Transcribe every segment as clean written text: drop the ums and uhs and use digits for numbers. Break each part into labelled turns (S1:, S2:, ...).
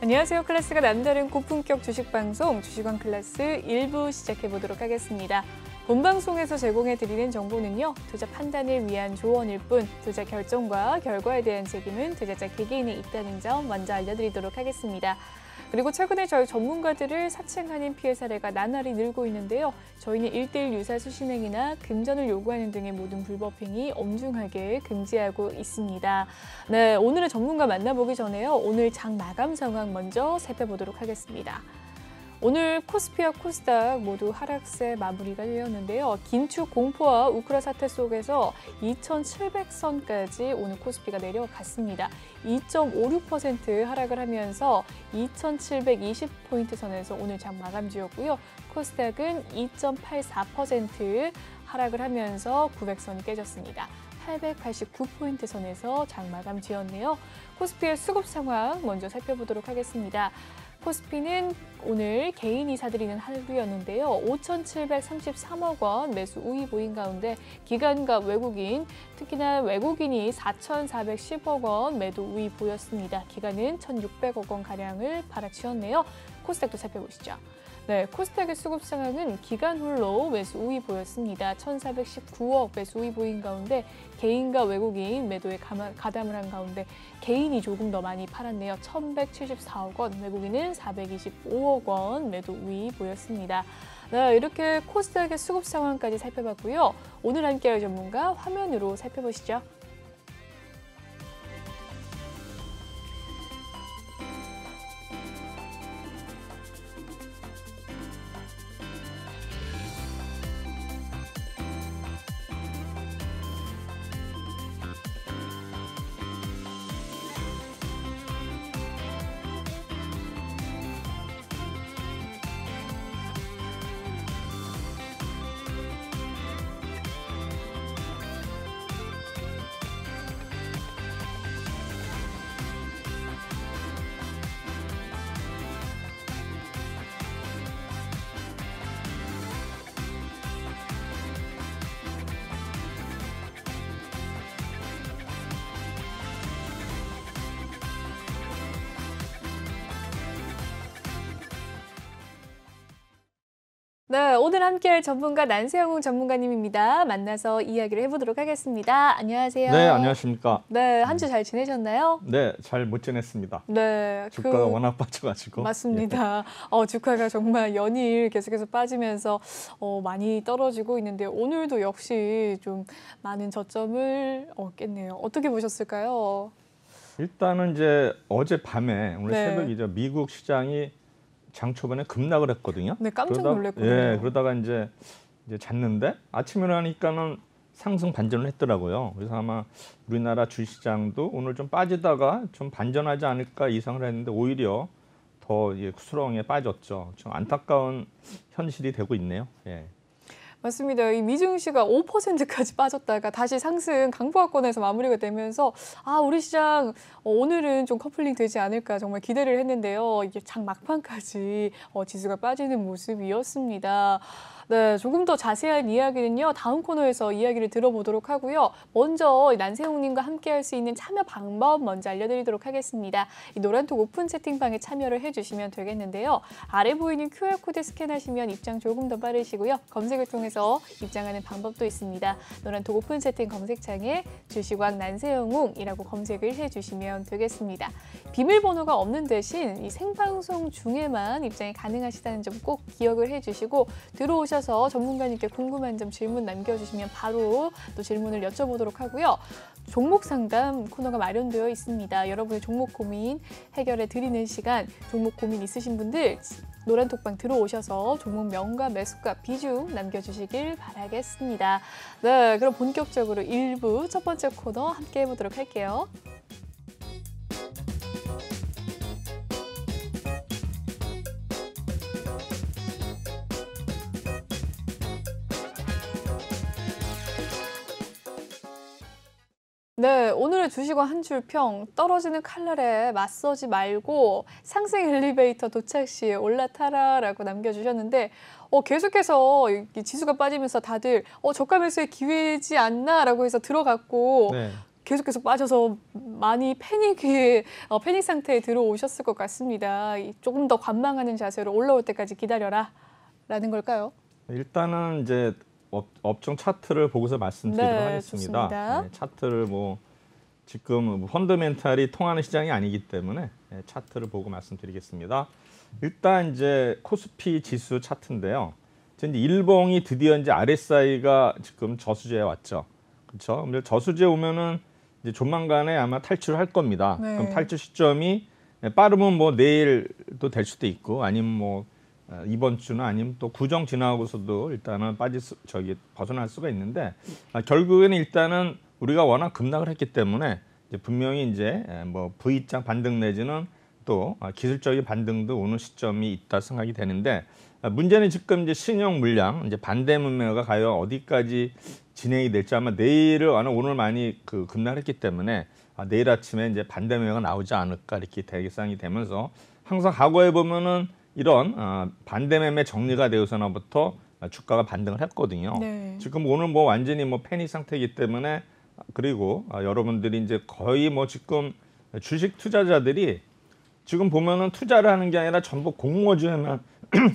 S1: 안녕하세요. 클래스가 남다른 고품격 주식방송 주식원 클래스 1부 시작해보도록 하겠습니다. 본방송에서 제공해드리는 정보는요. 투자 판단을 위한 조언일 뿐 투자 결정과 결과에 대한 책임은 투자자 개개인에 있다는 점 먼저 알려드리도록 하겠습니다. 그리고 최근에 저희 전문가들을 사칭하는 피해 사례가 나날이 늘고 있는데요. 저희는 1:1 유사 수신행위나 금전을 요구하는 등의 모든 불법 행위 엄중하게 금지하고 있습니다. 네, 오늘의 전문가 만나보기 전에요. 오늘 장 마감 상황 먼저 살펴보도록 하겠습니다. 오늘 코스피와 코스닥 모두 하락세 마무리가 되었는데요. 긴축 공포와 우크라 사태 속에서 2,700선까지 오늘 코스피가 내려갔습니다. 2.56% 하락을 하면서 2,720포인트 선에서 오늘 장 마감지였고요. 코스닥은 2.84% 하락을 하면서 900선이 깨졌습니다. 889포인트 선에서 장 마감지였네요. 코스피의 수급 상황 먼저 살펴보도록 하겠습니다. 코스피는 오늘 개인이 사들이는 하루였는데요. 5,733억 원 매수 우위 보인 가운데 기관과 외국인, 특히나 외국인이 4,410억 원 매도 우위 보였습니다. 기관은 1,600억 원가량을 팔아치웠네요. 코스닥도 살펴보시죠. 네, 코스닥의 수급 상황은 기관 홀로 매수 우위 보였습니다. 1,419억 매수 우위 보인 가운데 개인과 외국인 매도에 가담을 한 가운데 개인이 조금 더 많이 팔았네요. 1,174억 원, 외국인은 425억 원 매도 우위 보였습니다. 네, 이렇게 코스닥의 수급 상황까지 살펴봤고요. 오늘 함께할 전문가 화면으로 살펴보시죠. 네, 오늘 함께할 전문가 난세영 전문가님입니다. 만나서 이야기를 해보도록 하겠습니다. 안녕하세요.
S2: 네, 안녕하십니까.
S1: 네, 한 주 잘 지내셨나요?
S2: 네, 잘 못 지냈습니다.
S1: 네,
S2: 주가가 워낙 빠져가지고.
S1: 맞습니다. 주가가 정말 연일 계속해서 빠지면서 많이 떨어지고 있는데 오늘도 역시 좀 많은 저점을 깼네요. 어떻게 보셨을까요?
S2: 일단은 이제 어젯밤에 오늘
S1: 네.
S2: 새벽이죠. 미국 시장이 장 초반에 급락을 했거든요.
S1: 네, 깜짝 놀랐거든요.
S2: 예, 그러다가 이제 잤는데 아침에 일어나니까는 상승 반전을 했더라고요. 그래서 아마 우리나라 주시장도 오늘 좀 빠지다가 좀 반전하지 않을까 예상을 했는데 오히려 더 수렁에 빠졌죠. 좀 안타까운 현실이 되고 있네요. 예.
S1: 맞습니다. 이 미증시가 5%까지 빠졌다가 다시 상승 강보합권에서 마무리가 되면서 우리 시장 오늘은 좀 커플링 되지 않을까 정말 기대를 했는데요. 이게 장 막판까지 지수가 빠지는 모습이었습니다. 네, 조금 더 자세한 이야기는요. 다음 코너에서 이야기를 들어보도록 하고요. 먼저 난세홍님과 함께할 수 있는 참여 방법 먼저 알려드리도록 하겠습니다. 이 노란톡 오픈 채팅방에 참여를 해주시면 되겠는데요. 아래 보이는 QR코드 스캔하시면 입장 조금 더 빠르시고요. 검색을 통해서 입장하는 방법도 있습니다. 노란톡 오픈 채팅 검색창에 주식왕 난세홍이라고 검색을 해주시면 되겠습니다. 비밀번호가 없는 대신 이 생방송 중에만 입장이 가능하시다는 점 꼭 기억을 해주시고 들어오셔서 전문가님께 궁금한 점 질문 남겨주시면 바로 또 질문을 여쭤보도록 하고요. 종목 상담 코너가 마련되어 있습니다. 여러분의 종목 고민 해결해 드리는 시간, 종목 고민 있으신 분들 노란톡방 들어오셔서 종목 명과 매수가 비중 남겨주시길 바라겠습니다. 네, 그럼 본격적으로 1부 첫 번째 코너 함께 해보도록 할게요. 네, 오늘의 주식원 한 줄 평, 떨어지는 칼날에 맞서지 말고 상승 엘리베이터 도착 시에 올라타라라고 남겨주셨는데 계속해서 이 지수가 빠지면서 다들 저가 매수의 기회지 않나라고 해서 들어갔고
S2: 네.
S1: 계속 빠져서 많이 패닉 상태에 들어오셨을 것 같습니다. 조금 더 관망하는 자세로 올라올 때까지 기다려라라는 걸까요?
S2: 일단은 이제 업종 차트를 보고서 말씀드리도록
S1: 네,
S2: 하겠습니다.
S1: 좋습니다.
S2: 네, 차트를 지금 펀더멘탈이 통하는 시장이 아니기 때문에 차트를 보고 말씀드리겠습니다. 일단 이제 코스피 지수 차트인데요. 이제 일봉이 드디어 이제 RSI가 지금 저수지에 왔죠. 그렇죠? 근데 저수지에 오면은 이제 조만간에 아마 탈출할 겁니다.
S1: 네.
S2: 그럼 탈출 시점이 빠르면 내일도 될 수도 있고 아니면 이번 주나 아니면 또 구정 지나고서도 일단은 벗어날 수가 있는데 결국에는 일단은 우리가 워낙 급락을 했기 때문에 이제 분명히 이제 V자 반등 내지는 또 기술적인 반등도 오는 시점이 있다 생각이 되는데 문제는 지금 이제 신용 물량 이제 반대 문매가 과연 어디까지 진행이 될지 아마 오늘 많이 급락을 했기 때문에 내일 아침에 이제 반대 매매가 나오지 않을까 이렇게 대기상이 되면서 항상 과거에 보면은 이런 반대 매매 정리가 되어서나부터 주가가 반등을 했거든요.
S1: 네.
S2: 지금 오늘 완전히 패닉 상태이기 때문에 그리고 여러분들이 이제 거의 지금 주식 투자자들이 지금 보면은 투자를 하는 게 아니라 전부 공모주에만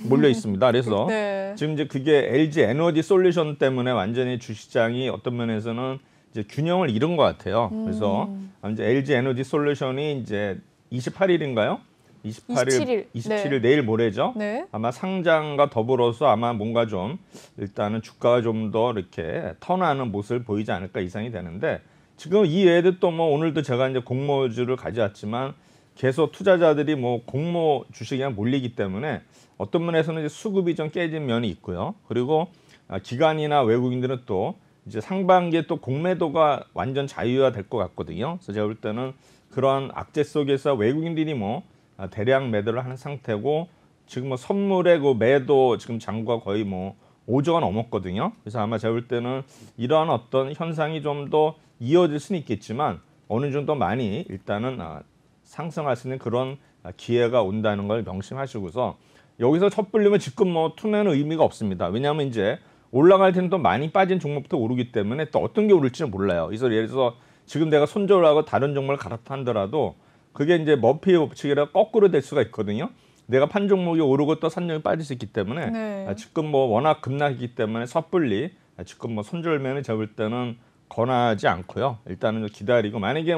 S2: 몰려 있습니다. 그래서
S1: 네.
S2: 지금 이제 그게 LG 에너지 솔루션 때문에 완전히 주시장이 어떤 면에서는 이제 균형을 잃은 것 같아요. 그래서 이제 LG 에너지 솔루션이 이제 28일인가요?
S1: 27일.
S2: 27일
S1: 네.
S2: 내일 모레죠.
S1: 네.
S2: 아마 상장과 더불어서 아마 뭔가 좀 일단은 주가가 좀 더 이렇게 턴하는 모습을 보이지 않을까 예상이 되는데 지금 이 외에도 또 오늘도 제가 이제 공모주를 가져왔지만 계속 투자자들이 공모 주식에 몰리기 때문에 어떤 면에서는 이제 수급이 좀 깨진 면이 있고요. 그리고 기관이나 외국인들은 또 이제 상반기에 또 공매도가 완전 자유화 될 것 같거든요. 그래서 제가 볼 때는 그런 악재 속에서 외국인들이 대량 매도를 하는 상태고 지금 선물의 매도 지금 잔고가 거의 5조가 넘었거든요. 그래서 아마 제가 볼 때는 이러한 어떤 현상이 좀 더 이어질 수는 있겠지만 어느 정도 많이 일단은 상승할 수 있는 그런 기회가 온다는 걸 명심하시고서 여기서 섣불리면 지금 투매는 의미가 없습니다. 왜냐하면 이제 올라갈 때는 또 많이 빠진 종목부터 오르기 때문에 또 어떤 게 오를지는 몰라요. 그래서 예를 들어서 지금 내가 손절을 하고 다른 종목을 갈아탄더라도 그게 이제 머피의 법칙이라 거꾸로 될 수가 있거든요. 내가 판 종목이 오르고 또 산 종목이 빠질 수 있기 때문에
S1: 네.
S2: 지금 워낙 급락이기 때문에 섣불리 지금 손절매는 잡을 때는 권하지 않고요. 일단은 좀 기다리고 만약에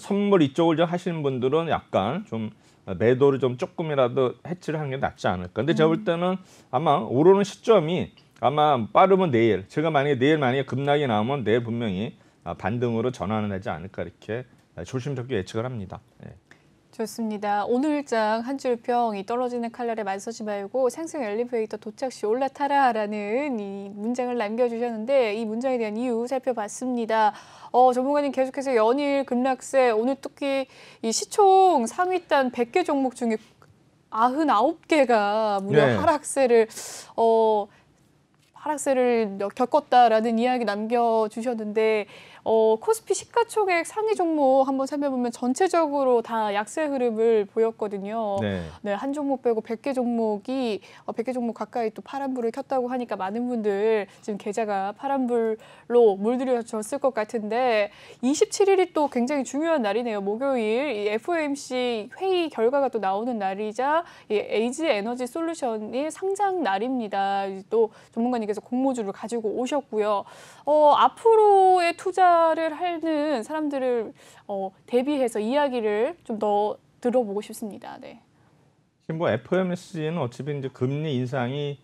S2: 선물 이쪽을 좀 하시는 분들은 약간 좀 매도를 좀 조금이라도 해치를 하는 게 낫지 않을까. 근데 제가 볼 때는 아마 오르는 시점이 아마 빠르면 내일. 제가 내일 급락이 나오면 내일 분명히 반등으로 전환을 하지 않을까 이렇게 조심스럽게 예측을 합니다. 네.
S1: 좋습니다. 오늘장 한 줄평 이 떨어지는 칼날에 맞서지 말고 상승 엘리베이터 도착 시 올라타라라는 이 문장을 남겨주셨는데 이 문장에 대한 이유 살펴봤습니다. 전문가님 계속해서 연일 급락세 오늘 특히 이 시총 상위단 100개 종목 중에 99개가 무려
S2: 네.
S1: 하락세를 겪었다라는 이야기 남겨주셨는데 코스피 시가총액 상위 종목 한번 살펴보면 전체적으로 다 약세 흐름을 보였거든요.
S2: 네.
S1: 네, 한 종목 빼고 100개 종목이 100개 종목 가까이 또 파란불을 켰다고 하니까 많은 분들 지금 계좌가 파란불로 물들여졌을 것 같은데 27일이 또 굉장히 중요한 날이네요. 목요일 이 FOMC 회의 결과가 또 나오는 날이자 이 LG 에너지 솔루션이 상장 날입니다. 또 전문가님께서 공모주를 가지고 오셨고요. 앞으로의 투자를 하는 사람들을 대비해서 이야기를 좀 더 들어보고 싶습니다. 네.
S2: 지금 FOMC는 어차피 이제 금리 인상이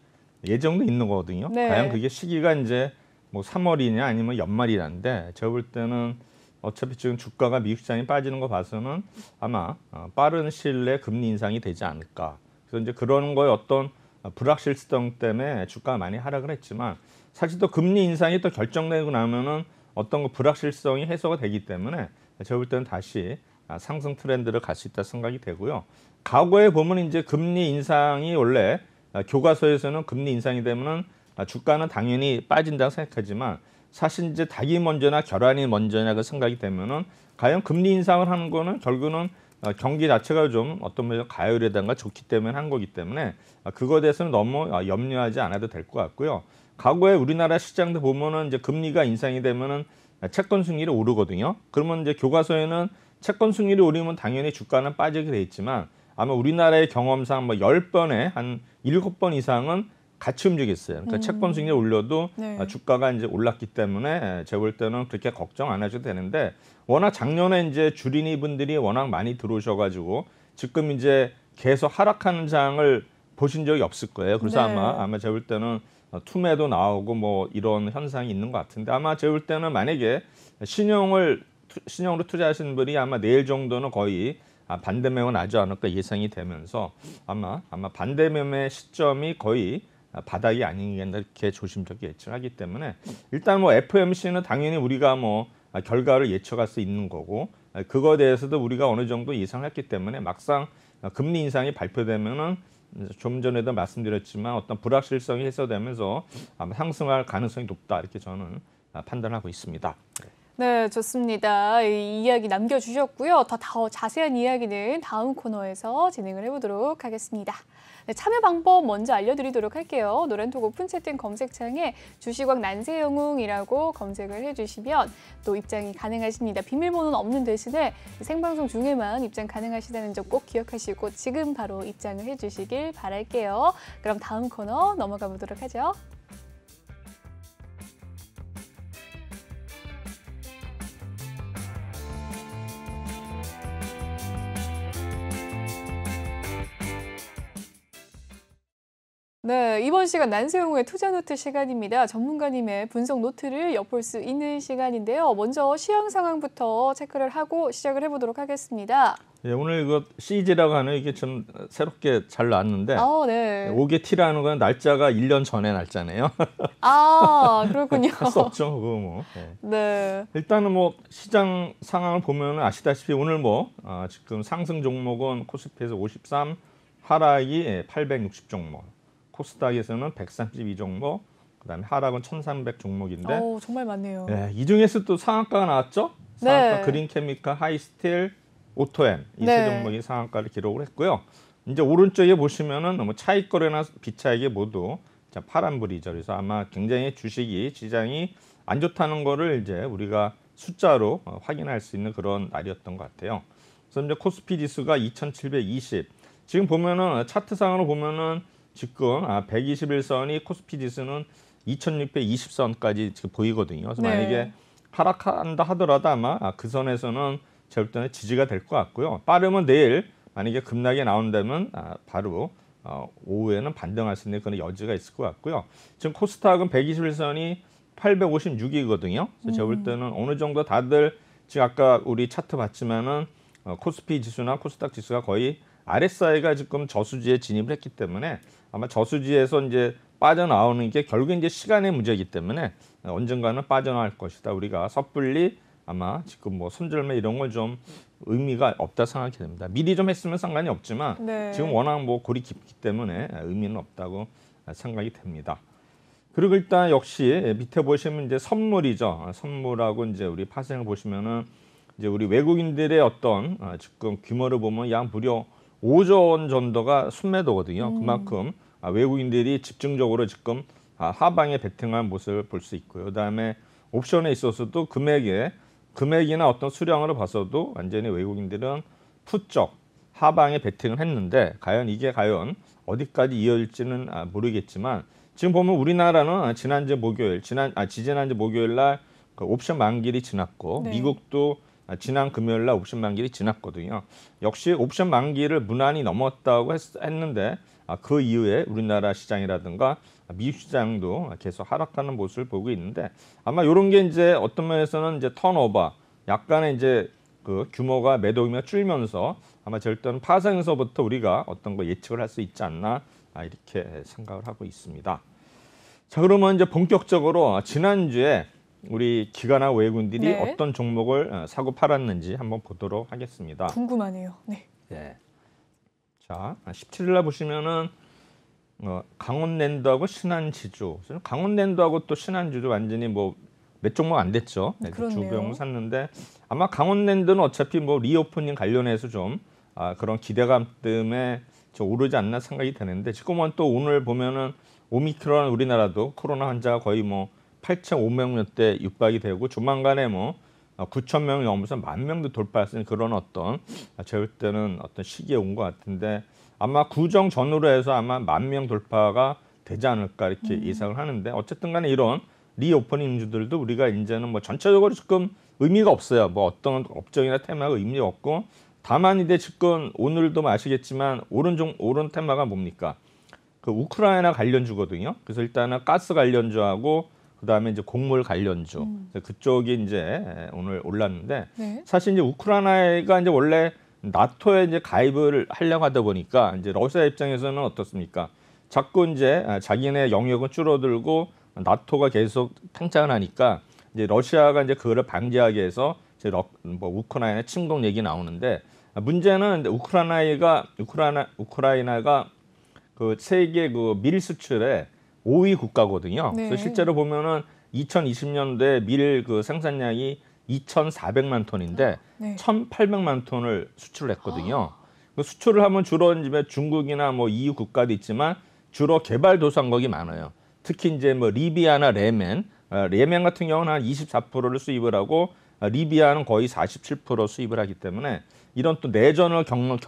S2: 예정돼 있는 거거든요.
S1: 네.
S2: 과연 그게 시기가 이제 3월이냐 아니면 연말이란데 제가 볼 때는 어차피 지금 주가가 미국 시장이 빠지는 거 봐서는 아마 빠른 시일 내에 금리 인상이 되지 않을까. 그래서 이제 그런 거에 어떤 불확실성 때문에 주가가 많이 하락을 했지만 사실 또 금리 인상이 또 결정되고 나면은 어떤 불확실성이 해소가 되기 때문에 제가 볼 때는 다시 상승 트렌드를 갈 수 있다 생각이 되고요. 과거에 보면 이제 금리 인상이 원래 교과서에서는 금리 인상이 되면은 주가는 당연히 빠진다고 생각하지만 사실 이제 닭이 먼저나 계란이 먼저냐고 생각이 되면은 과연 금리 인상을 하는 거는 결국은 경기 자체가 좀 어떤 면에서 가열이라든가 좋기 때문에 한 거기 때문에 그거에 대해서는 너무 염려하지 않아도 될 것 같고요. 과거에 우리나라 시장도 보면은 이제 금리가 인상이 되면은 채권 수익률이 오르거든요. 그러면 이제 교과서에는 채권 수익률이 오르면 당연히 주가는 빠지게 돼 있지만 아마 우리나라의 경험상 뭐 10번에 한 7번 이상은 같이 움직였어요. 그러니까 채권 수익률이 올려도
S1: 네.
S2: 주가가 이제 올랐기 때문에 제가 볼 때는 그렇게 걱정 안 하셔도 되는데 워낙 작년에 이제 주린이 분들이 워낙 많이 들어오셔가지고 지금 이제 계속 하락하는 장을 보신 적이 없을 거예요. 그래서
S1: 네.
S2: 아마 제가 볼 때는 투매도 나오고 뭐 이런 현상이 있는 것 같은데 아마 제가 볼 때는 만약에 신용으로 투자하시는 분이 아마 내일 정도는 거의 반대 매매가 나지 않을까 예상이 되면서 아마 반대 매매 시점이 거의 바닥이 아니겠나 이렇게 조심스럽게 예측하기 때문에 일단 뭐 FOMC는 당연히 우리가 뭐 결과를 예측할 수 있는 거고 그거에 대해서도 우리가 어느 정도 예상했기 때문에 막상 금리 인상이 발표되면은 좀 전에도 말씀드렸지만 어떤 불확실성이 해소되면서 아마 상승할 가능성이 높다 이렇게 저는 판단하고 있습니다.
S1: 네, 좋습니다. 이 이야기 남겨주셨고요. 더 자세한 이야기는 다음 코너에서 진행을 해보도록 하겠습니다. 네, 참여 방법 먼저 알려드리도록 할게요. 노란톡 오픈 채팅 검색창에 주식왕 난세영웅이라고 검색을 해주시면 또 입장이 가능하십니다. 비밀번호는 없는 대신에 생방송 중에만 입장 가능하시다는 점 꼭 기억하시고 지금 바로 입장을 해주시길 바랄게요. 그럼 다음 코너 넘어가 보도록 하죠. 네, 이번 시간 난세용의 투자노트 시간입니다. 전문가님의 분석 노트를 엿볼 수 있는 시간인데요. 먼저 시황 상황부터 체크를 하고 시작을 해보도록 하겠습니다.
S2: 예, 오늘 이거 CG라고 하는 이게 좀 새롭게 잘 나왔는데
S1: 네.
S2: 5개 T라는 건 날짜가 1년 전의 날짜네요.
S1: 그렇군요.
S2: 할 수 없죠, 그거 뭐. 네.
S1: 네.
S2: 일단은 뭐 시장 상황을 보면 아시다시피 오늘 지금 상승 종목은 코스피에서 53, 하락이 860 종목, 코스닥에서는 132 종목, 그다음에 하락은 1,300 종목인데.
S1: 정말 많네요.
S2: 네, 이 중에서 또 상한가가 나왔죠. 상한가 그린케미칼, 하이스틸, 오토엠 이 세 종목이 상한가를 기록을 했고요. 이제 오른쪽에 보시면은 뭐 차익거래나 비차익이 모두 파란불이죠. 그래서 아마 굉장히 주식이 시장이 안 좋다는 거를 이제 우리가 숫자로 확인할 수 있는 그런 날이었던 것 같아요. 그래서 이제 코스피 지수가 2,720. 지금 보면은 차트상으로 보면은 지금 121선이 코스피 지수는 2,620선까지 지금 보이거든요. 그래서 만약에 하락한다 하더라도 아마 그 선에서는 제가 볼 때는 지지가 될 것 같고요. 빠르면 내일 만약에 급락이 나온다면 바로 오후에는 반등할 수 있는 그런 여지가 있을 것 같고요. 지금 코스닥은 121선이 856이거든요. 그래서 제가 볼 때는 어느 정도 다들 지금 아까 우리 차트 봤지만은 코스피 지수나 코스닥 지수가 거의 RSI가 지금 저수지에 진입을 했기 때문에 아마 저수지에서 이제 빠져나오는 게 결국 이제 시간의 문제이기 때문에 언젠가는 빠져나올 것이다. 우리가 섣불리 아마 지금 뭐 손절매 이런 걸 좀 의미가 없다 생각이 됩니다. 미리 좀 했으면 상관이 없지만 지금 워낙 뭐 골이 깊기 때문에 의미는 없다고 생각이 됩니다. 그리고 일단 역시 밑에 보시면 이제 선물이죠. 선물하고 이제 우리 파생을 보시면은 이제 우리 외국인들의 어떤 지금 규모를 보면 약 무려 5조 원 정도가 순매도거든요. 그만큼 외국인들이 집중적으로 지금 하방에 베팅한 모습을 볼 수 있고요. 그다음에 옵션에 있어서도 금액이나 어떤 수량으로 봐서도 완전히 외국인들은 푸쪽 하방에 베팅을 했는데 이게 과연 어디까지 이어질지는 모르겠지만 지금 보면 우리나라는 지지난주 목요일 날 그 옵션 만기일이 지났고 미국도 지난 금요일 날 옵션 만기일이 지났거든요. 역시 옵션 만기를 무난히 넘었다고 했는데 그 이후에 우리나라 시장이라든가 미국 시장도 계속 하락하는 모습을 보고 있는데 아마 이런 게 이제 어떤 면에서는 이제 턴오버 약간의 이제 그 규모가 매도 의미가 줄면서 아마 절대는 파생에서부터 우리가 어떤 거 예측을 할 수 있지 않나 이렇게 생각을 하고 있습니다. 자, 그러면 이제 본격적으로 지난주에 우리 기관하고 외국인들이 어떤 종목을 사고 팔았는지 한번 보도록 하겠습니다.
S1: 궁금하네요. 네.
S2: 자, 17일 날 보시면은 강원랜드하고 신한지주. 강원랜드하고 또 신한지주 완전히 뭐 몇 종목 안 됐죠. 주병 샀는데 아마 강원랜드는 어차피 뭐 리오프닝 관련해서 좀 그런 기대감 때문에 좀 오르지 않나 생각이 되는데 지금은 또 오늘 보면은 오미크론 우리나라도 코로나 환자가 거의 뭐 8,500명대 육박이 되고 조만간에 뭐 9천 명이 넘어서 10,000명도 돌파할 수 있는 그런 어떤 제가 볼 때는 어떤 시기에 온 것 같은데 아마 구정 전후로 해서 아마 10,000명 돌파가 되지 않을까 이렇게 예상을 하는데 어쨌든 간에 이런 리오퍼닝 뉴스들도 우리가 이제는 뭐 전체적으로 지금 의미가 없어요. 뭐 어떤 업종이나 테마가 의미가 없고 다만 이제 지금 오늘도 아시겠지만 오른 테마가 뭡니까? 그 우크라이나 관련주거든요. 그래서 일단은 가스 관련주하고 그다음에 이제 곡물 관련주 그쪽이 이제 오늘 올랐는데
S1: 네.
S2: 사실 이제 우크라이나가 이제 원래 나토에 이제 가입을 하려고 하다 보니까 이제 러시아 입장에서는 어떻습니까? 자꾸 이제 자기네 영역은 줄어들고 나토가 계속 팽창을 하니까 이제 러시아가 이제 그거를 방지하기 위해서 이제 뭐 우크라이나 침공 얘기 나오는데 문제는 우크라이나가 그 세계 그 밀 수출의 5위 국가거든요.
S1: 네.
S2: 그래서 실제로 보면은 2020년도에 밀 그 생산량이 2,400만 톤인데
S1: 네.
S2: 1,800만 톤을 수출을 했거든요. 그 수출을 하면 주로 이제 중국이나 뭐 EU 국가도 있지만 주로 개발도상국이 많아요. 특히 이제 뭐 리비아나 예멘 같은 경우는 한 24%를 수입을 하고 리비아는 거의 47% 수입을 하기 때문에 이런 또 내전을 겪는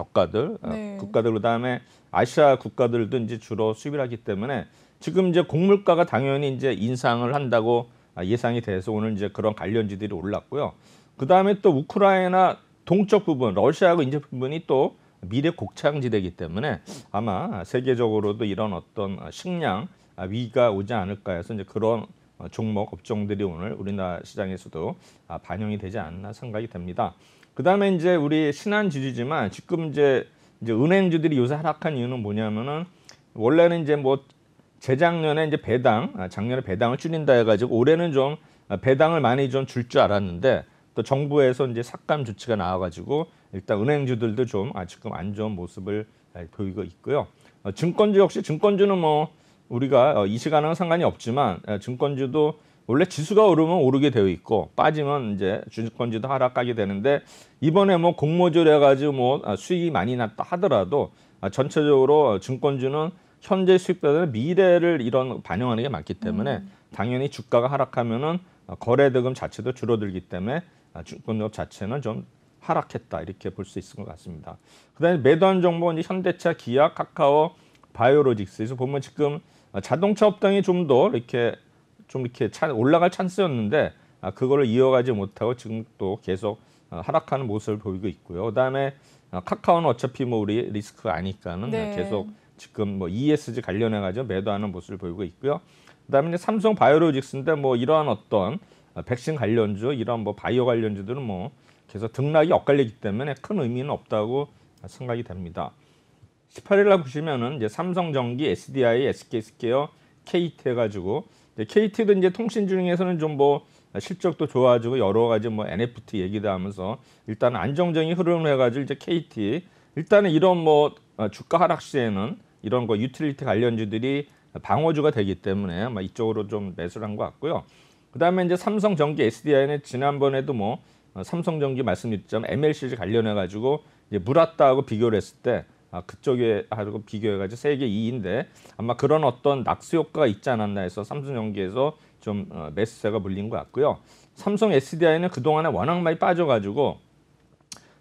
S1: 네.
S2: 국가들 그다음에 아시아 국가들도 이제 주로 수입을 하기 때문에 지금 이제 곡물가가 당연히 이제 인상을 한다고 예상이 돼서 오늘 이제 그런 관련주들이 올랐고요. 그다음에 또 우크라이나 동쪽 부분, 러시아하고 인접 부분이 또 미래 곡창지대이기 때문에 아마 세계적으로도 이런 어떤 식량 위기가 오지 않을까 해서 이제 그런 종목 업종들이 오늘 우리나라 시장에서도 반영이 되지 않나 생각이 됩니다. 그다음에 이제 우리 신한주주지만 지금 이제 은행주들이 요새 하락한 이유는 뭐냐면은 원래는 이제 뭐 재작년에 이제 작년에 배당을 줄인다 해가지고 올해는 좀 배당을 많이 좀 줄 줄 알았는데 또 정부에서 이제 삭감 조치가 나와가지고 일단 은행주들도 좀 지금 안 좋은 모습을 보이고 있고요. 증권주 역시 증권주는 뭐 우리가 이 시간은 상관이 없지만 증권주도 원래 지수가 오르면 오르게 되어 있고 빠지면 이제 주식권주도 하락하게 되는데 이번에 뭐 공모주를 해가지고 뭐 수익이 많이 났다 하더라도 전체적으로 증권주는 현재 수익보다는 미래를 이런 반영하는 게 많기 때문에 당연히 주가가 하락하면은 거래대금 자체도 줄어들기 때문에 증권업 자체는 좀 하락했다 이렇게 볼 수 있을 것 같습니다. 그다음에 매도한 종목은 이제 현대차, 기아, 카카오, 바이오로직스에서 보면 지금 자동차 업종이 좀 이렇게 올라갈 찬스였는데 그거를 이어가지 못하고 지금 또 계속 하락하는 모습을 보이고 있고요. 그다음에 카카오는 어차피 뭐 우리 리스크가 아니까는
S1: 네.
S2: 계속 지금 뭐 ESG 관련해 가지고 매도하는 모습을 보이고 있고요. 그다음에 이제 삼성 바이오로직스인데 뭐 이러한 어떤 백신 관련주, 이런 뭐 바이오 관련주들은 뭐 계속 등락이 엇갈리기 때문에 큰 의미는 없다고 생각이 됩니다. 18일 날 보시면은 이제 삼성전기, SDI, SK스퀘어, KT 해가지고 KT도 이제 통신 중에서는 좀 뭐 실적도 좋아지고 여러 가지 뭐 NFT 얘기도 하면서 일단 안정적인 흐름을 해가지고 이제 KT 일단은 이런 뭐 주가 하락 시에는 이런 거 유틸리티 관련주들이 방어주가 되기 때문에 아마 이쪽으로 좀 매수를 한 것 같고요. 그다음에 이제 삼성전기, SDI는 지난번에도 뭐 삼성전기 말씀드렸지만 MLCG 관련해 가지고 이제 물왔다하고 비교를 했을 때 그쪽에 하고 비교해가지고 세계 2위인데 아마 그런 어떤 낙수 효과가 있지 않았나 해서 삼성전기에서 좀 매수세가 물린 것 같고요. 삼성 SDI는 그동안에 워낙 많이 빠져가지고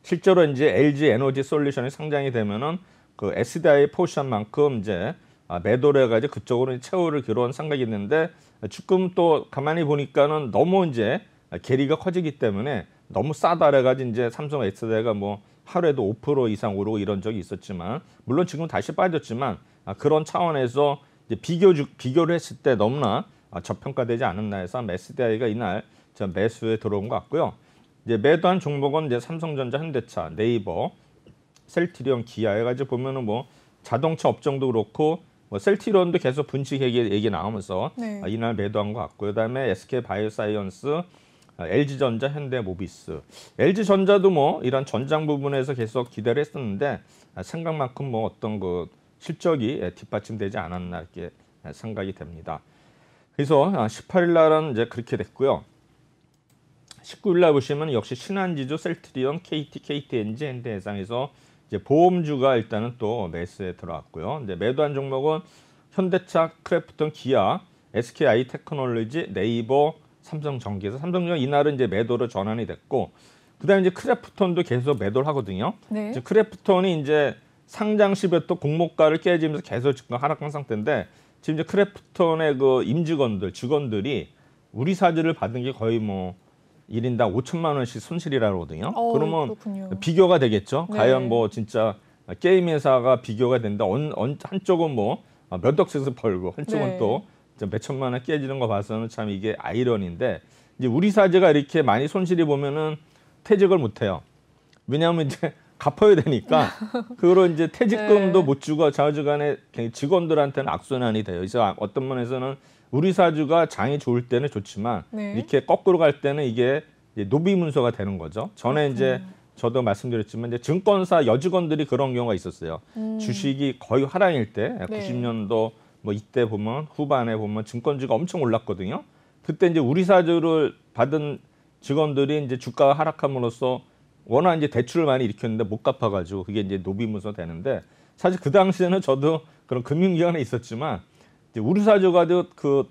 S2: 실제로 이제 LG 에너지 솔루션이 상장이 되면은 그 SDI 포지션만큼 이제 매도를 해가지고 그쪽으로 채우를 기로한 생각이 있는데 지금 또 가만히 보니까는 너무 이제 괴리가 커지기 때문에 너무 싸다 그래가지고 이제 삼성 SDI가 뭐 하루에도 5% 이상 오르고 이런 적이 있었지만 물론 지금 다시 빠졌지만 그런 차원에서 이제 비교를 했을 때 너무나 저평가되지 않았나 해서 SDI가 이날 매수에 들어온 것 같고요. 이제 매도한 종목은 이제 삼성전자, 현대차, 네이버, 셀트리온, 기아 해가지고 보면은 뭐 자동차 업종도 그렇고 뭐 셀트리온도 계속 분식 얘기 나오면서
S1: 네.
S2: 이날 매도한 것 같고요. 그다음에 SK 바이오사이언스, LG전자, 현대모비스, LG전자도 뭐 이런 전장 부분에서 계속 기대를 했었는데 생각만큼 뭐 어떤 그 실적이 뒷받침되지 않았나 이렇게 생각이 됩니다. 그래서 18일 날은 이제 그렇게 됐고요. 19일 날 보시면 역시 신한지주, 셀트리온, KT, KTNG, 현대해상에서 이제 보험주가 일단은 또 매수에 들어왔고요. 이제 매도한 종목은 현대차, 크래프톤, 기아, SKI 테크놀로지, 네이버, 삼성전기에서 삼성전기 이날은 이제 매도로 전환이 됐고 그다음에 이제 크래프톤도 계속 매도를 하거든요.
S1: 네.
S2: 이제 크래프톤이 이제 상장 시부터 공모가를 깨지면서 계속 지금 하락한 상태인데 지금 이제 크래프톤의 그 임직원들, 직원들이 우리 사주를 받은 게 거의 뭐 1인당 5천만 원씩 손실이라고 하거든요. 그러면
S1: 그렇군요.
S2: 비교가 되겠죠.
S1: 네.
S2: 과연 뭐 진짜 게임 회사가 비교가 된다. 한쪽은 뭐 몇 억씩 벌고 한쪽은
S1: 네.
S2: 또 몇 천만 원 깨지는 거 봐서는 참 이게 아이러니인데 이제 우리 사제가 이렇게 많이 손실이 보면은 퇴직을 못 해요. 왜냐하면 이제 갚아야 되니까 그걸 이제 퇴직금도
S1: 네.
S2: 못 주고 좌우지간에 직원들한테는 악순환이 돼요. 그래서 어떤 면에서는 우리 사주가 장이 좋을 때는 좋지만
S1: 네.
S2: 이렇게 거꾸로 갈 때는 이게 이제 노비문서가 되는 거죠. 전에 이제 저도 말씀드렸지만 이제 증권사 여직원들이 그런 경우가 있었어요. 주식이 거의 하락일 때
S1: 네.
S2: 90년도 뭐 이때 보면 후반에 보면 증권주가 엄청 올랐거든요. 그때 이제 우리 사주를 받은 직원들이 이제 주가가 하락함으로써 워낙 이제 대출을 많이 일으켰는데 못 갚아가지고 그게 이제 노비문서 되는데 사실 그 당시에는 저도 그런 금융기관에 있었지만 이제 우리 사주가도 그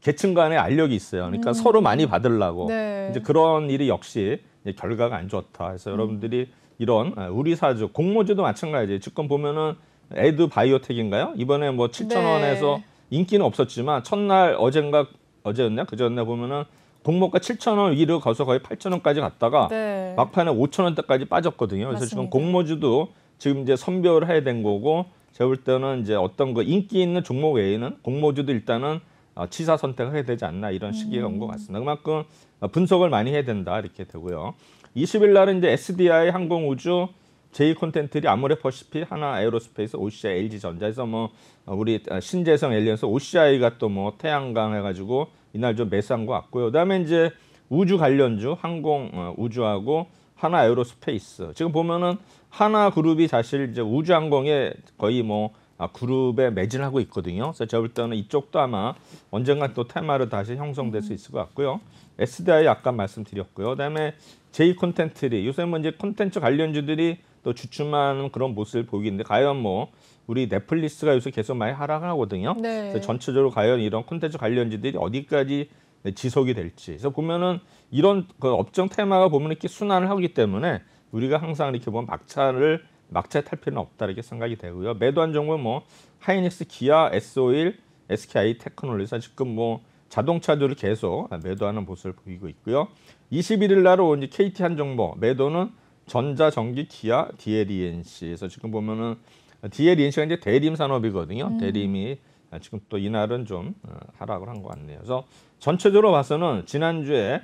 S2: 계층 간의 알력이 있어요. 그러니까 서로 많이 받으려고
S1: 네.
S2: 이제 그런 일이 역시 이제 결과가 안 좋다. 그래서 여러분들이 이런 우리 사주 공모주도 마찬가지예요. 지금 보면은 에드 바이오텍인가요? 이번에 뭐 7,000원에서
S1: 네.
S2: 인기는 없었지만 첫날 어제였나 그저였나 보면은 공모가 7,000원 위로 가서 거의 8,000원까지 갔다가
S1: 네.
S2: 막판에 5,000원대까지 빠졌거든요. 그래서 지금
S1: 맞습니다.
S2: 공모주도 지금 이제 선별을 해야 된 거고 제가 볼 때는 이제 어떤 거 인기 있는 종목 외에는 공모주도 일단은 취사 선택을 해야 되지 않나 이런 시기가 온 것 같습니다. 그만큼 분석을 많이 해야 된다 이렇게 되고요. 20일 날은 이제 SDI 항공우주, J콘텐트리, 아모레퍼시픽, 하나 에어로스페이스, OCI, LG전자에서 뭐 우리 신재생 엘리언스, OCI가 또 뭐 태양광 해가지고 이날 좀 매수한 것 같고요. 그다음에 이제 우주 관련주, 항공 우주하고 하나 에어로스페이스. 지금 보면은 하나 그룹이 사실 이제 우주항공에 거의 뭐 그룹에 매진하고 있거든요. 그래서 제가 볼 때는 이쪽도 아마 언젠가 또 테마로 다시 형성될 수 있을 것 같고요. SDI 아까 말씀드렸고요. 그다음에 J콘텐트리 요새 뭐 이제 콘텐츠 관련주들이 또 주춤하는 그런 모습을 보이는데 과연 뭐 우리 넷플릭스가 요새 계속 많이 하락하거든요.
S1: 네.
S2: 그래서 전체적으로 과연 이런 콘텐츠 관련주들이 어디까지 지속이 될지. 그래서 보면은 이런 그 업종 테마가 보면 이렇게 순환을 하기 때문에 우리가 항상 이렇게 보면 막차에 탈 필요는 없다 이렇게 생각이 되고요. 매도한 종목은 뭐 하이닉스, 기아, S-오일, SKI 테크놀로지 지금 뭐 자동차주를 계속 매도하는 모습을 보이고 있고요. 21일 날은 이제 KT 한 종목 매도는 전자, 전기, 기아, DLENC에서 지금 보면은 DLENC가 이제 대림 산업이거든요. 대림이 지금 또 이날은 좀 하락을 한 것 같네요. 그래서 전체적으로 봐서는 지난주에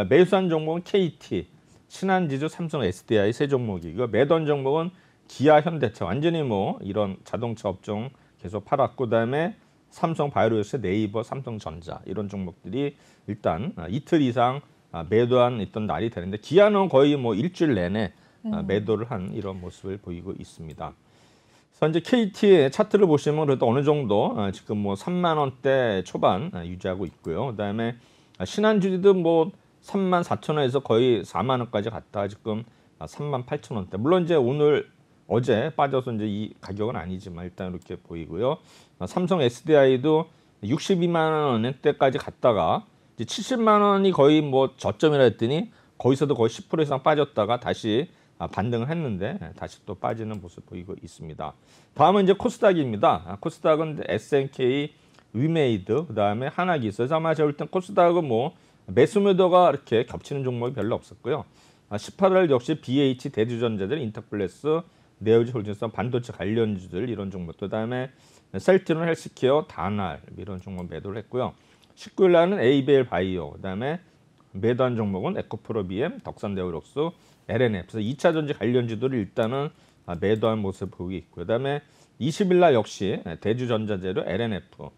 S2: 매수한 종목은 KT, 신한지주, 삼성, SDI 세 종목이고요. 매도한 종목은 기아, 현대차 완전히 뭐 이런 자동차 업종 계속 팔았고 그다음에 삼성 바이오로스, 네이버, 삼성전자 이런 종목들이 일단 이틀 이상 매도한 있던 날이 되는데 기아는 거의 뭐 일주일 내내 매도를 한 이런 모습을 보이고 있습니다. 그래서 이제 KT의 차트를 보시면 그래도 어느 정도 지금 뭐 3만 원대 초반 유지하고 있고요. 그다음에 신한주지도 뭐 3만 4천 원에서 거의 4만 원까지 갔다 지금 3만 8천 원대. 물론 이제 오늘 어제 빠져서 이제 이 가격은 아니지만 일단 이렇게 보이고요. 삼성 SDI도 62만 원대까지 갔다가 이제 70만 원이 거의 뭐 저점이라 했더니 거기서도 거의 10% 이상 빠졌다가 다시 반등을 했는데 다시 또 빠지는 모습 보이고 있습니다. 다음은 이제 코스닥입니다. 코스닥은 SNK, 위메이드, 그다음에 하나기술. 그래서 아마 제가 볼 땐 코스닥은 뭐 매수 매도가 이렇게 겹치는 종목이 별로 없었고요. 18월 역시 BH, 대주전자들, 인터플레스, 네오지 홀딩스, 반도체 관련주들 이런 종목들. 그다음에 셀트론 헬스케어, 다날 이런 종목 매도를 했고요. 19일 날은 에이벨 바이오, 그다음에 매도한 종목은 에코프로 BM, 덕산네오록스, LNF. 그래서 2차 전지 관련주들을 일단은 매도한 모습을 보이고 있고요. 그다음에 20일 날 역시 대주전자재료, LNF,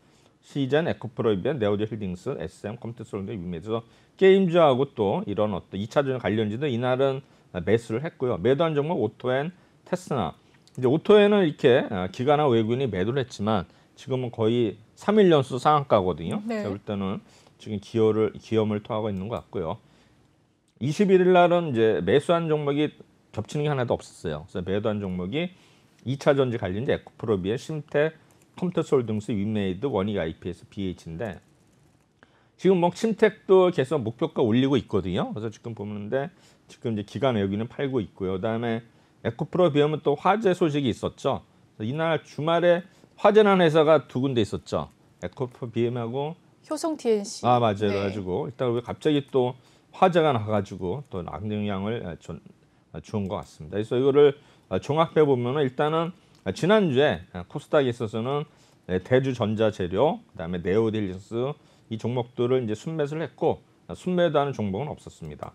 S2: 시젠, 에코프로 BM, 네오지 홀딩스, SM, 컴퓨터솔드, 위메드. 게임주하고 또 이런 어떤 2차 전지 관련주들 이날은 매수를 했고요. 매도한 종목 오토엔, 테스나. 이제 오토엔은 이렇게 기관이나 외국인이 매도를 했지만 지금은 거의 3일 연수 상한가거든요.
S1: 네.
S2: 제가 볼 때는 지금 기염을 토하고 있는 것 같고요. 21일 날은 이제 매수한 종목이 겹치는 게 하나도 없었어요. 그래서 매도한 종목이 2차 전지 관련주 에코프로비의 심텍, 컴퓨터솔등스, 위메이드, 원익 IPS, BH인데 지금 뭐 침택도 계속 목표가 올리고 있거든요. 그래서 지금 보는데 지금 이제 기관 여기는 팔고 있고요. 그다음에 에코프로 비하면 또 화재 소식이 있었죠. 이날 주말에 화재난 회사가 두 군데 있었죠. 에코프로 BM하고
S1: 효성 TNC.
S2: 맞아요.
S1: 네.
S2: 그래가지고 일단 왜 갑자기 또 화재가 나가지고 또 악영향을 주은 것 같습니다. 그래서 이거를 종합해 보면은 일단은 지난주에 코스닥에 있어서는 대주전자재료, 그다음에 네오딜리스 이 종목들을 이제 순매수를 했고 순매도하는 종목은 없었습니다.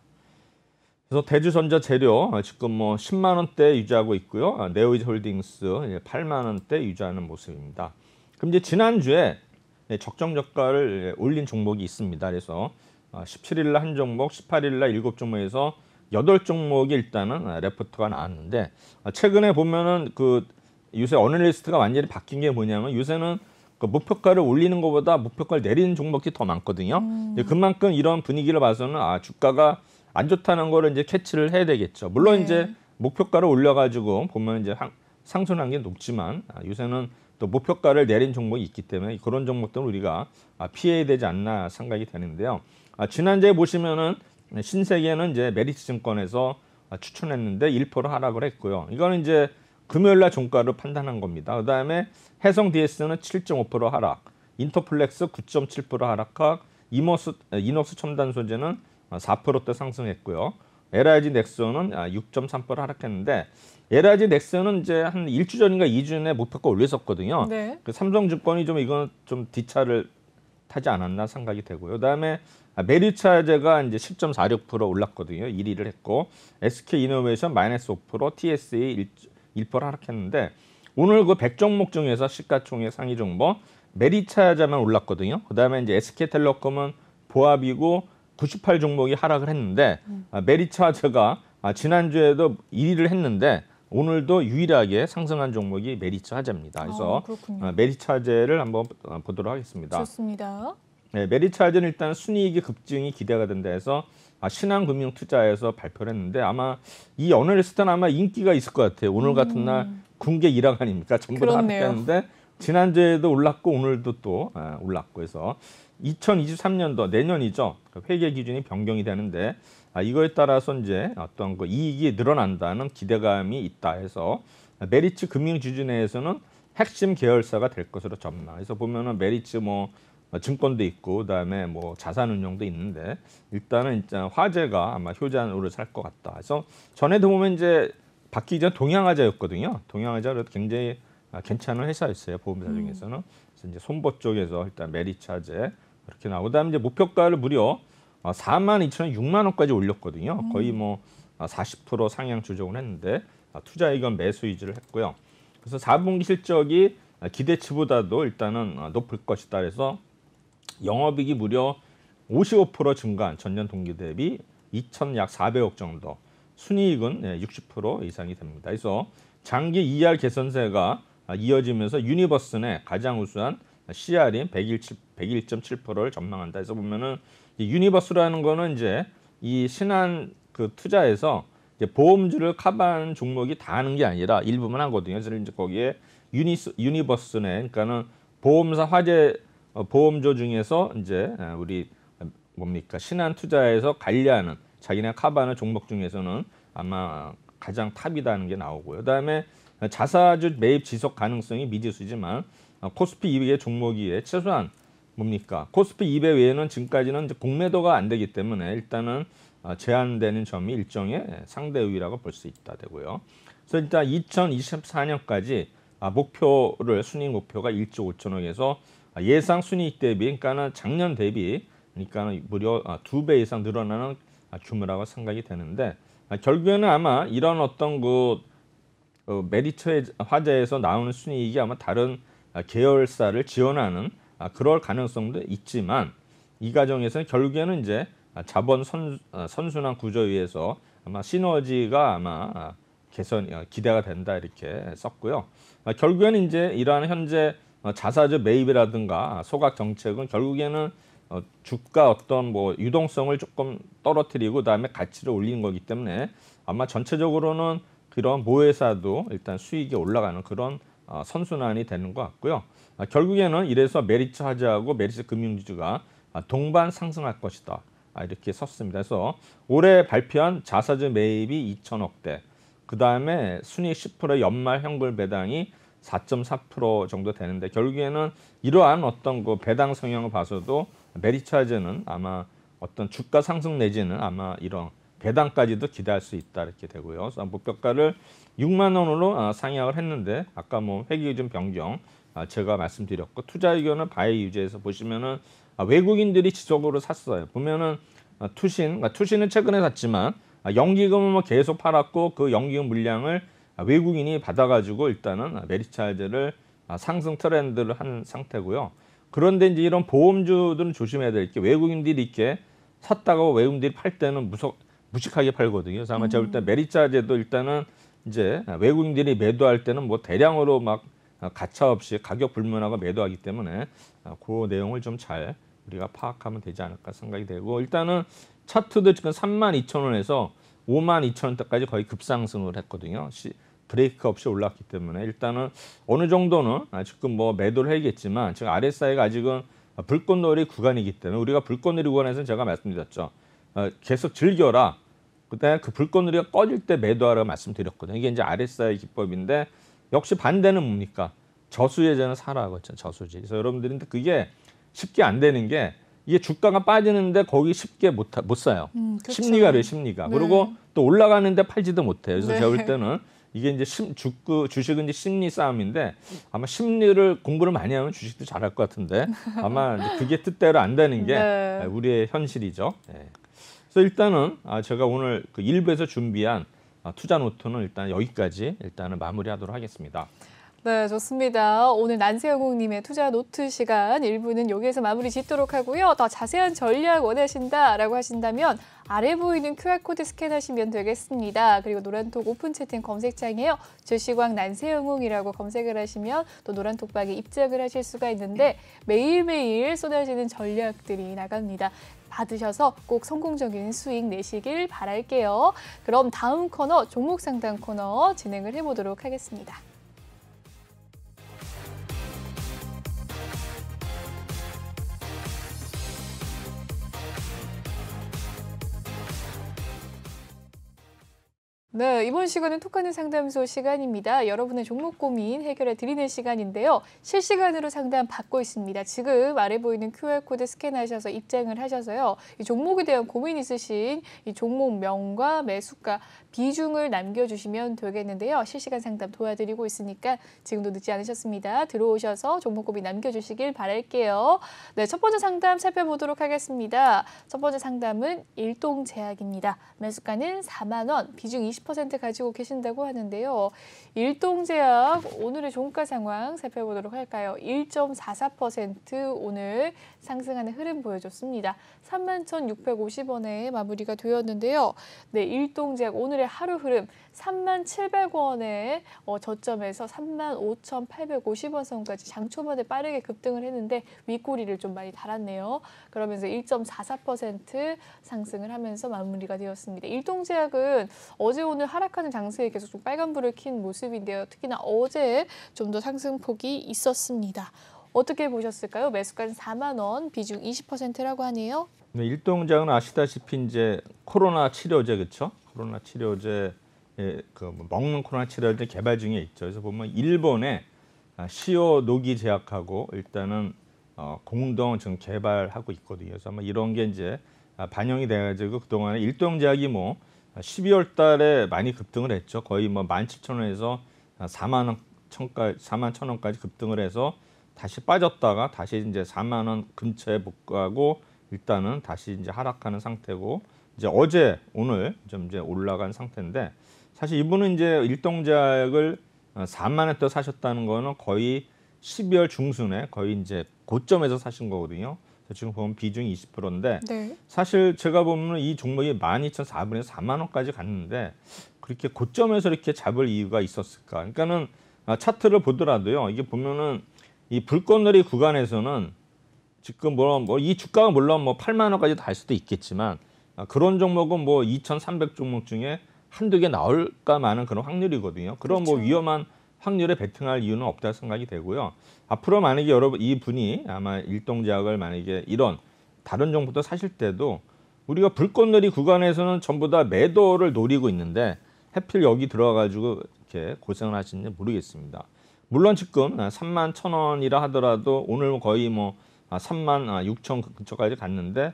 S2: 그래서 대주전자재료 지금 뭐 10만 원대 유지하고 있고요. 네오이즈홀딩스 8만 원대 유지하는 모습입니다. 그럼 이제 지난주에 적정저가를 올린 종목이 있습니다. 그래서 17일 날 한 종목, 18일 날 7종목에서 8종목이 일단은 레포트가 나왔는데 최근에 보면은 그 요새 어널리스트가 완전히 바뀐 게 뭐냐면 요새는 그 목표가를 올리는 것보다 목표가를 내리는 종목이 더 많거든요. 그만큼 이런 분위기를 봐서는 주가가 안 좋다는 거를 이제 캐치를 해야 되겠죠. 물론
S1: 네.
S2: 이제 목표가를 올려가지고 보면 이제 상승한 게 높지만 요새는 또 목표가를 내린 종목이 있기 때문에 그런 종목들은 우리가 피해야 되지 않나 생각이 되는데요. 지난주에 보시면은 신세계는 이제 메리츠증권에서 추천했는데 1% 하락을 했고요. 이거는 이제 금요일날 종가를 판단한 겁니다. 그다음에 해성 DS는 7.5% 하락, 인터플렉스 9.7% 하락하고 이노스 첨단 소재는 4%대 상승했고요. LIG 넥슨은 6.3% 하락했는데 LIG 넥슨은 이제 한 1주 전인가 2주 전에 목표가 올렸었거든요.
S1: 네.
S2: 그 삼성증권이 좀 이건 좀 뒤차를 타지 않았나 생각이 되고요. 그다음에 메리츠화재가 이제 10.46% 올랐거든요. 1위를 했고 SK이노베이션 마이너스 5%, TSE 1% 하락했는데 오늘 그 100종목 중에서 시가총액 상위 종목 메리츠화재만 올랐거든요. 그다음에 이제 SK텔레콤은 보합이고 98종목이 하락을 했는데 메리츠화재가 지난주에도 1위를 했는데 오늘도 유일하게 상승한 종목이 메리츠화재입니다. 그래서 메리츠화재를 한번 보도록 하겠습니다.
S1: 좋습니다.
S2: 네, 메리츠화재는 일단 순이익이 급증이 기대가 된다 해서 신한금융투자에서 발표를 했는데 아마 이 어널리스트는 아마 인기가 있을 것 같아요. 오늘 같은 날 군계 1학 아닙니까? 전부 다 하락했는데 지난주에도 올랐고 오늘도 또 올랐고 해서 2023년도 내년이죠. 회계 기준이 변경이 되는데 이거에 따라서 이제 어떤 그 이익이 늘어난다는 기대감이 있다 해서 메리츠 금융지주 내에서는 핵심 계열사가 될 것으로 전망. 그래서 보면은 메리츠 뭐 증권도 있고 그다음에 뭐 자산운용도 있는데 일단은 일단 화재가 아마 효자로 살 것 같다. 그래서 전에도 보면 이제 바뀌기 전 동양화재였거든요. 동양화재가 그래도 굉장히 괜찮은 회사였어요. 보험사 중에서는. 그래서 이제 손보 쪽에서 일단 메리츠화재 이렇게 나오고 그다음에 이제 목표가를 무려 42,000원, 6만 원까지 올렸거든요. 거의 뭐 40% 상향 조정을 했는데 투자이익은 매수 유지를 했고요. 그래서 4분기 실적이 기대치보다도 일단은 높을 것이다. 그래서 영업이익이 무려 55% 증가한 전년 동기 대비 2,약 400억 정도, 순이익은 60% 이상이 됩니다. 그래서 장기 ER 개선세가 이어지면서 유니버스 내 가장 우수한 CR인 101.7%를 전망한다. 해서 보면은 이 유니버스라는 거는 이제 이 신한 그 투자에서 이제 보험주를 커버하는 종목이 다 하는 게 아니라 일부만 하거든요. 그래서 이제 거기에 유니버스 내 그러니까는 보험사 화재 보험조 중에서 이제 우리 뭡니까 신한 투자에서 관리하는 자기네 커버하는 종목 중에서는 아마 가장 탑이다는 게 나오고요. 그다음에 자사주 매입 지속 가능성이 미지수지만 코스피 200의 종목이에 최소한 뭡니까 코스피 200 외에는 지금까지는 이제 공매도가 안 되기 때문에 일단은 제한되는 점이 일종의 상대 우위라고 볼 수 있다 되고요. 그래서 일단 2024년까지 목표를 순이익 목표가 1조 5천억에서 예상 순이익 대비 그러니까는 작년 대비 그러니까는 무려 2배 이상 늘어나는 규모라고 생각이 되는데 결국에는 아마 이런 어떤 그 메리츠 화재에서 나오는 순이익이 아마 다른 계열사를 지원하는 그럴 가능성도 있지만 이 과정에서는 결국에는 이제 자본 선순환 구조에 의해서 아마 시너지가 아마 개선 기대가 된다 이렇게 썼고요. 결국에는 이제 이러한 현재 자사주 매입이라든가 소각 정책은 결국에는 주가 어떤 뭐 유동성을 조금 떨어뜨리고 그다음에 가치를 올리는 거기 때문에 아마 전체적으로는 그런 모회사도 일단 수익이 올라가는 그런 선순환이 되는 것 같고요. 결국에는 이래서 메리츠 화재하고 메리츠 금융지주가 동반 상승할 것이다. 이렇게 섰습니다. 그래서 올해 발표한 자사주 매입이 2천억대, 그 다음에 순이익 10% 연말 현금 배당이 4.4% 정도 되는데 결국에는 이러한 어떤 그 배당 성향을 봐서도 메리츠 화재는 아마 어떤 주가 상승 내지는 아마 이런 배당까지도 기대할 수 있다 이렇게 되고요. 그래서 목표가를 6만 원으로 상향을 했는데 아까 뭐 회계기준 변경 제가 말씀드렸고 투자 의견은 바이 유지해서 보시면은 외국인들이 지속으로 샀어요. 보면은 투신은 최근에 샀지만 연기금은 뭐 계속 팔았고 그 연기금 물량을 외국인이 받아가지고 일단은 메리츠 화재를 상승 트렌드를 한 상태고요. 그런데 이제 이런 보험주들은 조심해야 될 게 외국인들이 이렇게 샀다가 외국인들이 팔 때는 무식하게 팔거든요. 그래서 아마 제가 볼 때 메리츠 화재도 일단은 이제 외국인들이 매도할 때는 뭐 대량으로 막 가차 없이 가격 불문하고 매도하기 때문에 그 내용을 좀 잘 우리가 파악하면 되지 않을까 생각이 되고 일단은 차트도 지금 32,000원에서 52,000원대까지 거의 급상승을 했거든요. 브레이크 없이 올랐기 때문에 일단은 어느 정도는 지금 뭐 매도를 해야겠지만 지금 RSI가 아직은 불꽃놀이 구간이기 때문에 우리가 불꽃놀이 구간에서는 제가 말씀드렸죠. 계속 즐겨라. 그다음에 그 불꽃놀이가 꺼질 때 매도하라고 말씀드렸거든요. 이게 이제 RSI 기법인데 역시 반대는 뭡니까? 저수예전은 사라고 했죠. 저수지. 그래서 여러분들이 그게 쉽게 안 되는 게 이게 주가가 빠지는데 거기 쉽게 못 사요.
S1: 그렇죠.
S2: 심리가 그래요, 심리가.
S1: 네.
S2: 그리고 또 올라가는데 팔지도 못해요. 그래서
S1: 네.
S2: 제가 볼 때는 이게 이제 주식은 이제 심리 싸움인데 아마 심리를 공부를 많이 하면 주식도 잘할 것 같은데 아마 이제 그게 뜻대로 안 되는 게
S1: 네.
S2: 우리의 현실이죠. 네. 그래서 일단은 제가 오늘 그 일부에서 준비한 투자 노트는 일단 여기까지 일단은 마무리하도록 하겠습니다.
S1: 네, 좋습니다. 오늘 난세영웅님의 투자 노트 시간 1부는 여기에서 마무리 짓도록 하고요. 더 자세한 전략 원하신다라고 하신다면 아래 보이는 QR코드 스캔하시면 되겠습니다. 그리고 노란톡 오픈 채팅 검색창에요. 주시광 난세영웅이라고 검색을 하시면 또 노란톡방에 입장을 하실 수가 있는데 매일매일 쏟아지는 전략들이 나갑니다. 받으셔서 꼭 성공적인 수익 내시길 바랄게요. 그럼 다음 코너 종목 상담 코너 진행을 해보도록 하겠습니다. 네, 이번 시간은 톡하는 상담소 시간입니다. 여러분의 종목 고민 해결해 드리는 시간인데요. 실시간으로 상담 받고 있습니다. 지금 아래 보이는 QR코드 스캔하셔서 입장을 하셔서요. 이 종목에 대한 고민 있으신 이 종목명과 매수가 비중을 남겨주시면 되겠는데요. 실시간 상담 도와드리고 있으니까 지금도 늦지 않으셨습니다. 들어오셔서 종목 고민 남겨주시길 바랄게요. 네, 첫 번째 상담 살펴보도록 하겠습니다. 첫 번째 상담은 일동제약입니다. 매수가는 4만 원, 비중 20% 가지고 계신다고 하는데요. 일동제약 오늘의 종가 상황 살펴보도록 할까요? 1.44% 오늘 상승하는 흐름 보여줬습니다. 31,650원에 마무리가 되었는데요. 네, 일동제약 오늘의 하루 흐름 37,700원에 저점에서 35,850원 선까지 장초반에 빠르게 급등을 했는데 윗꼬리를 좀 많이 달았네요. 그러면서 1.44% 상승을 하면서 마무리가 되었습니다. 일동제약은 어제 오늘 하락하는 장세에 계속 좀 빨간불을 킨 모습인데요. 특히나 어제 좀 더 상승폭이 있었습니다. 어떻게 보셨을까요? 매수가는 4만 원, 비중 20%라고 하네요.
S2: 네, 일동작은 아시다시피 이제 코로나 치료제 그렇죠? 코로나 치료제 그 먹는 코로나 치료제 개발 중에 있죠. 그래서 보면 일본의 시오 노기 제약하고 일단은 공동 지금 개발하고 있거든요. 그래서 아마 이런 게 이제 반영이 돼가지고 그동안에 일동제약이 뭐 12월 달에 많이 급등을 했죠. 거의 뭐 17,000원에서 4만 1,000원까지 급등을 해서 다시 빠졌다가 다시 이제 4만 원 근처에 복구하고 일단은 다시 이제 하락하는 상태고 이제 어제 오늘 좀 이제 올라간 상태인데 사실 이분은 이제 일동제약을 4만 원대 사셨다는 거는 거의 12월 중순에 거의 이제 고점에서 사신 거거든요. 지금 보면 비중이 20%인데
S1: 네.
S2: 사실 제가 보면 이 종목이 12,400원에서 4만 원까지 갔는데 그렇게 고점에서 이렇게 잡을 이유가 있었을까? 그러니까는 차트를 보더라도요. 이게 보면은 이 불꽃놀이 구간에서는 지금 뭐 이 주가가 물론 뭐 8만 원까지 달 수도 있겠지만 그런 종목은 뭐 2,300 종목 중에 한두 개 나올까 마는 그런 확률이거든요. 그런
S1: 그렇죠.
S2: 뭐 위험한 확률에 베팅할 이유는 없다 생각이 되고요. 앞으로 만약에 여러분 이분이 아마 일동제약을 만약에 이런 다른 종부터 사실 때도 우리가 불꽃놀이 구간에서는 전부 다 매도를 노리고 있는데 하필 여기 들어가가지고 이렇게 고생을 하시는지 모르겠습니다. 물론 지금 31,000원이라 하더라도 오늘 거의 뭐 36,000 근처까지 갔는데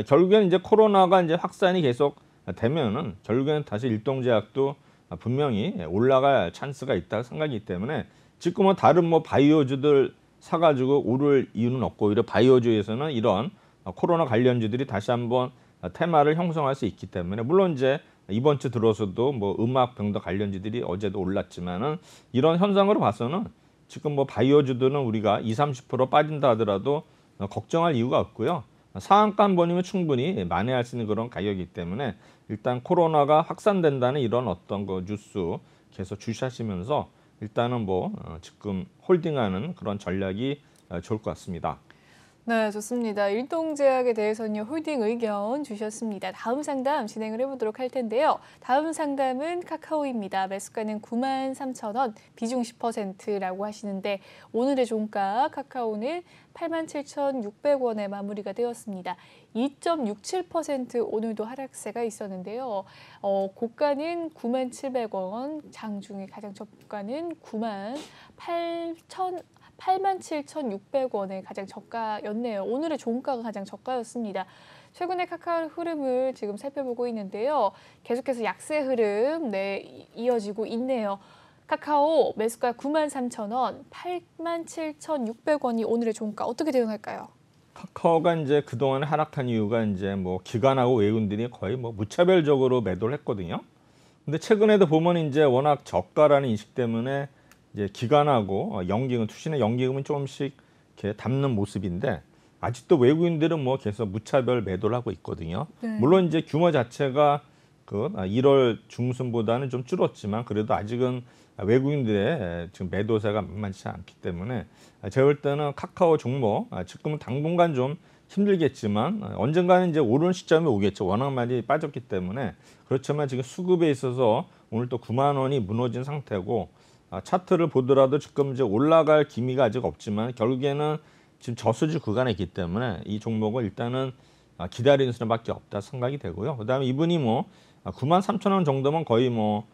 S2: 결국에는 이제 코로나가 이제 확산이 계속 되면은 결국에는 다시 일동제약도 분명히 올라갈 찬스가 있다 생각이기 때문에 지금은 다른 뭐 바이오주들 사가지고 오를 이유는 없고 오히려 바이오주에서는 이런 코로나 관련주들이 다시 한번 테마를 형성할 수 있기 때문에 물론 이제 이번 주 들어서도 뭐 음악 병더 관련주들이 어제도 올랐지만은 이런 현상으로 봐서는 지금 뭐 바이오주들은 우리가 20-30% 빠진다 하더라도 걱정할 이유가 없고요. 상한가 한 번이면 충분히 만회할 수 있는 그런 가격이기 때문에 일단 코로나가 확산된다는 이런 어떤 그 뉴스 계속 주시하시면서 일단은 뭐 지금 홀딩하는 그런 전략이 좋을 것 같습니다.
S1: 네, 좋습니다. 일동제약에 대해서는요, 홀딩 의견 주셨습니다. 다음 상담 진행을 해보도록 할 텐데요. 다음 상담은 카카오입니다. 매수가는 93,000원, 비중 10%라고 하시는데 오늘의 종가 카카오는 87,600원에 마무리가 되었습니다. 2.67% 오늘도 하락세가 있었는데요. 고가는 97,000원, 장중에 가장 저가는 87,600원의 가장 저가였네요. 오늘의 종가가 가장 저가였습니다. 최근에 카카오 흐름을 지금 살펴보고 있는데요. 계속해서 약세 흐름 이어지고 있네요. 카카오 매수가 93,000원, 87,600원이 오늘의 종가 어떻게 대응할까요?
S2: 카카오가 이제 그동안 하락한 이유가 이제 뭐 기관하고 외국인들이 거의 뭐 무차별적으로 매도를 했거든요. 근데 최근에도 보면 이제 워낙 저가라는 인식 때문에 이제 기관하고 연기금, 투신의 연기금은 조금씩 이렇게 담는 모습인데 아직도 외국인들은 뭐 계속 무차별 매도를 하고 있거든요.
S1: 네.
S2: 물론 이제 규모 자체가 그 1월 중순보다는 좀 줄었지만 그래도 아직은 외국인들의 지금 매도세가 만만치 않기 때문에 제가 볼 때는 카카오 종목 지금은 당분간 좀 힘들겠지만 언젠가는 이제 오르는 시점이 오겠죠. 워낙 많이 빠졌기 때문에 그렇지만 지금 수급에 있어서 오늘 또 9만 원이 무너진 상태고 차트를 보더라도 지금 이제 올라갈 기미가 아직 없지만 결국에는 지금 저수지 구간에 있기 때문에 이 종목을 일단은 기다리는 수밖에 없다 생각이 되고요. 그다음에 이분이 뭐 93,000원 정도면 거의 뭐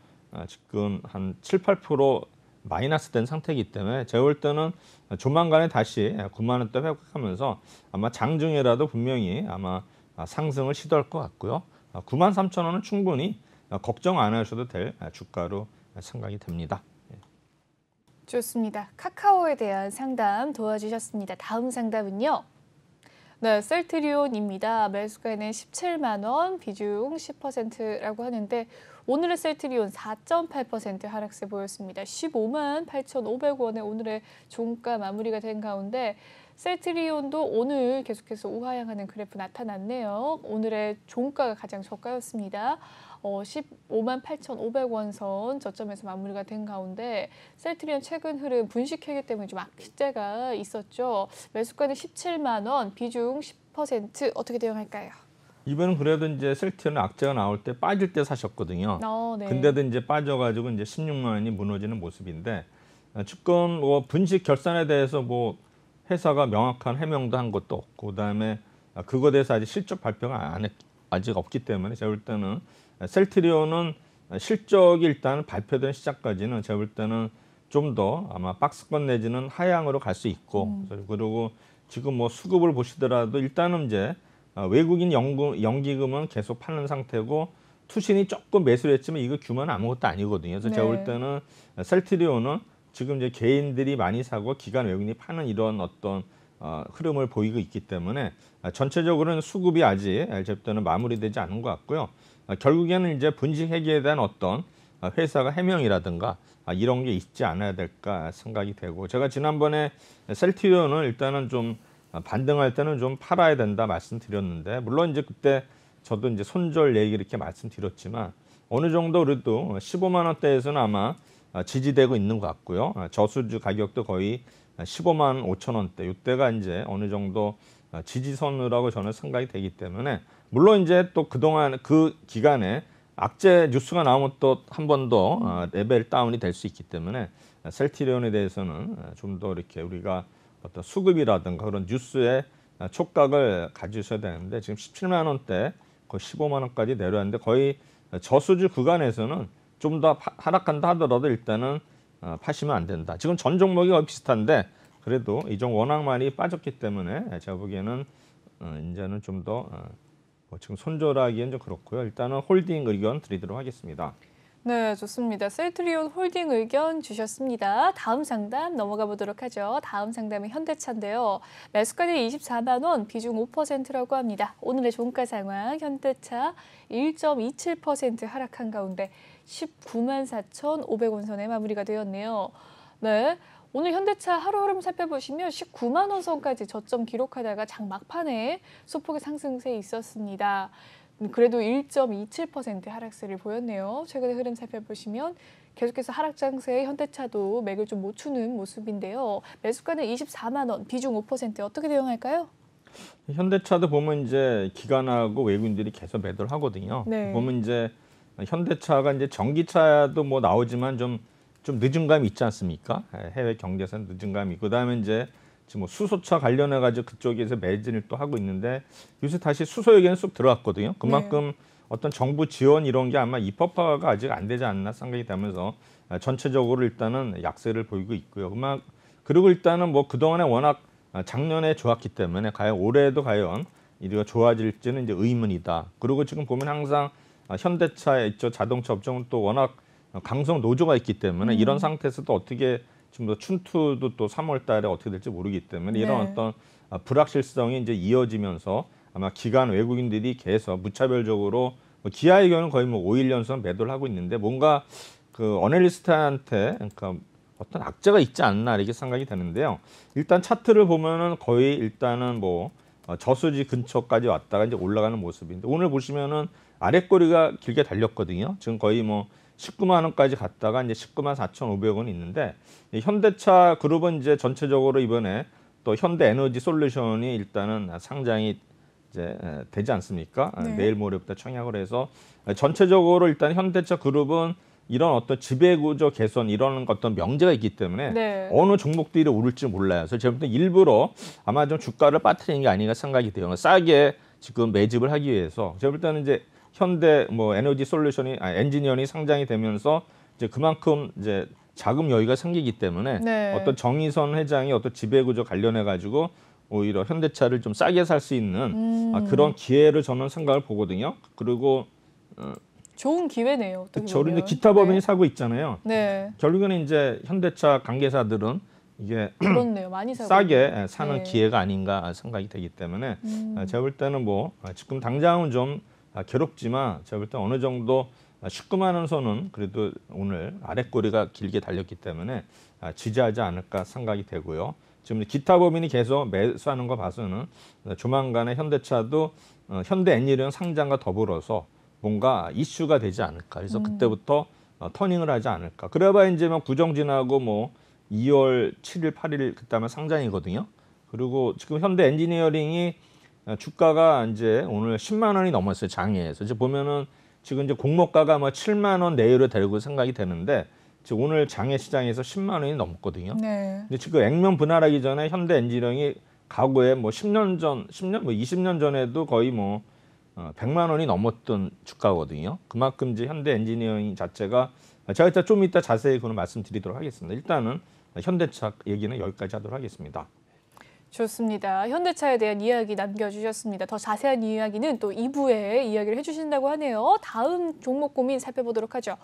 S2: 지금 한 7-8% 마이너스 된 상태이기 때문에 제가 볼 때는 조만간에 다시 9만 원대 회복하면서 아마 장중에라도 분명히 아마 상승을 시도할 것 같고요. 93,000원은 충분히 걱정 안 하셔도 될 주가로 생각이 됩니다.
S1: 좋습니다. 카카오에 대한 상담 도와주셨습니다. 다음 상담은요. 네, 셀트리온입니다. 매수가는 17만 원, 비중 10%라고 하는데 오늘의 셀트리온 4.8% 하락세 보였습니다. 15만 8,500원에 오늘의 종가 마무리가 된 가운데 셀트리온도 오늘 계속해서 우하향하는 그래프 나타났네요. 오늘의 종가가 가장 저가였습니다. 15만 8,500원 선 저점에서 마무리가 된 가운데 셀트리온 최근 흐름 분식회계 때문에 좀 악재가 있었죠. 매수가는 17만 원, 비중 10% 어떻게 대응할까요?
S2: 이번은 그래도 이제 셀트리온 악재가 나올 때 빠질 때 사셨거든요.
S1: 네.
S2: 근데도 이제 빠져가지고 이제 16만 원이 무너지는 모습인데 지금 뭐 분식 결산에 대해서 뭐 회사가 명확한 해명도 한 것도 없고 그다음에 그거에 대해서 아직 실적 발표가 아직 없기 때문에 제가 볼 때는 셀트리온은 실적이 일단 발표된 시작까지는 제가 볼 때는 좀 더 아마 박스권 내지는 하향으로 갈 수 있고 그리고 지금 뭐 수급을 보시더라도 일단은 이제 외국인 연기금은 계속 파는 상태고 투신이 조금 매수를 했지만 이거 규모는 아무것도 아니거든요. 그래서 제가 볼 때는 셀트리온은 지금 이제 개인들이 많이 사고 기관 외국인이 파는 이런 어떤 흐름을 보이고 있기 때문에 전체적으로는 수급이 아직 제 때는 마무리되지 않은 것 같고요. 결국에는 이제 분식 회계에 대한 어떤 회사가 해명이라든가 이런 게 있지 않아야 될까 생각이 되고 제가 지난번에 셀트리온을 일단은 좀 반등할 때는 좀 팔아야 된다 말씀드렸는데 물론 이제 그때 저도 이제 손절 얘기 이렇게 말씀드렸지만 어느 정도 그래도 15만 원대에서는 아마 지지되고 있는 것 같고요. 저수주 가격도 거의 15만 5천 원대 이때가 이제 어느 정도 지지선이라고 저는 생각이 되기 때문에 물론 이제 또 그동안 그 기간에 악재 뉴스가 나오면 또 한 번 더 레벨 다운이 될 수 있기 때문에 셀트리온에 대해서는 좀 더 이렇게 우리가 어떤 수급이라든가 그런 뉴스에 촉각을 가지셔야 되는데 지금 17만 원대 거의 15만 원까지 내려왔는데 거의 저수지 구간에서는 좀 더 하락한다 하더라도 일단은 파시면 안 된다. 지금 전 종목이 거의 비슷한데 그래도 이 종 워낙 많이 빠졌기 때문에 제가 보기에는 이제는 좀 더 지금 손절하기엔 좀 그렇고요. 일단은 홀딩 의견 드리도록 하겠습니다.
S1: 네, 좋습니다. 셀트리온 홀딩 의견 주셨습니다. 다음 상담 넘어가 보도록 하죠. 다음 상담은 현대차인데요. 매수가는 24만 원, 비중 5%라고 합니다. 오늘의 종가 상황 현대차 1.27% 하락한 가운데 19만 4,500원 선에 마무리가 되었네요. 네. 오늘 현대차 하루 흐름 살펴보시면 19만 원 선까지 저점 기록하다가 장 막판에 소폭의 상승세 있었습니다. 그래도 1.27% 하락세를 보였네요. 최근의 흐름 살펴보시면 계속해서 하락 장세에 현대차도 맥을 좀 못 추는 모습인데요. 매수가는 24만 원, 비중 5% 어떻게 대응할까요?
S2: 현대차도 보면 이제 기관하고 외국인들이 계속 매도를 하거든요.
S1: 네.
S2: 보면 이제 현대차가 이제 전기차도 뭐 나오지만 좀 늦은 감이 있지 않습니까? 해외 경제에서는 늦은 감이 있고 그다음에 이제 지금 뭐 수소차 관련해 가지고 그쪽에서 매진을 또 하고 있는데 요새 다시 수소 얘기는 쑥 들어왔거든요. 그만큼 어떤 정부 지원 이런 게 아마 입법화가 아직 안 되지 않나 생각이 되면서 전체적으로 일단은 약세를 보이고 있고요. 그리고 일단은 뭐 그동안에 워낙 작년에 좋았기 때문에 과연 올해도 과연 이가 좋아질지는 이제 의문이다. 그리고 지금 보면 항상 현대차 있죠. 자동차 업종은 또 워낙 강성 노조가 있기 때문에 이런 상태에서 또 어떻게 좀 더 춘투도 또 3월 달에 어떻게 될지 모르기 때문에 이런 어떤 불확실성이 이제 이어지면서 아마 기관 외국인들이 계속 무차별적으로 기아의 경우는 거의 뭐 5일 연속 매도를 하고 있는데 뭔가 그 어널리스트한테 그러니까 어떤 악재가 있지 않나 이렇게 생각이 되는데요. 일단 차트를 보면은 거의 일단은 뭐 저수지 근처까지 왔다가 이제 올라가는 모습인데 오늘 보시면은 아랫꼬리가 길게 달렸거든요. 지금 거의 뭐 19만 원까지 갔다가 이제 19만 4,500원이 있는데 현대차 그룹은 이제 전체적으로 이번에 또 현대에너지 솔루션이 일단은 상장이 이제 되지 않습니까?
S1: 네.
S2: 내일 모레부터 청약을 해서 전체적으로 일단 현대차 그룹은 이런 어떤 지배구조 개선 이런 어떤 명제가 있기 때문에 어느 종목들이 오를지 몰라요. 그래서 제가 볼 때 일부러 아마 좀 주가를 빠뜨리는 게 아닌가 생각이 돼요. 싸게 지금 매집을 하기 위해서 제가 볼 때는 이제 현대 뭐 에너지 솔루션이 엔지니어링 상장이 되면서 이제 그만큼 이제 자금 여유가 생기기 때문에 어떤 정의선 회장이 어떤 지배구조 관련해 가지고 오히려 현대차를 좀 싸게 살 수 있는 그런 기회를 저는 생각을 보거든요. 그리고
S1: 좋은 기회네요.
S2: 그렇죠. 우리 기타 법인이 사고 있잖아요.
S1: 네.
S2: 결국에는 이제 현대차 관계사들은 이게
S1: 그렇네요. 많이 사고
S2: 싸게 사는 기회가 아닌가 생각이 되기 때문에 제가 볼 때는 뭐 지금 당장은 좀 괴롭지만 제가 볼 때 어느 정도 19만 원 선은 그래도 오늘 아랫꼬리가 길게 달렸기 때문에 지지하지 않을까 생각이 되고요. 지금 기타 법인이 계속 매수하는 거 봐서는 조만간에 현대차도 현대엔지니어링 상장과 더불어서 뭔가 이슈가 되지 않을까. 그래서 그때부터 터닝을 하지 않을까. 그래봐야 이제 막 구정 지나고 뭐 2월 7일, 8일 그다음에 상장이거든요. 그리고 지금 현대엔지니어링이 주가가 이제 오늘 10만 원이 넘었어요. 장에서. 이제 보면은 지금 이제 공모가가 뭐 7만 원 내외로 되고 생각이 되는데 지금 오늘 장외 시장에서 10만 원이 넘었거든요. 근데 지금 액면 분할하기 전에 현대엔지니어링이 과거에 뭐 10년 전, 10년 뭐 20년 전에도 거의 뭐 100만 원이 넘었던 주가거든요. 그만큼 이제 현대엔지니어링 자체가 제가 이따 좀 이따 자세히 그건 말씀드리도록 하겠습니다. 일단은 현대차 얘기는 여기까지 하도록 하겠습니다.
S1: 좋습니다. 현대차에 대한 이야기 남겨주셨습니다. 더 자세한 이야기는 또 2부에 이야기를 해주신다고 하네요. 다음 종목 고민 살펴보도록 하죠.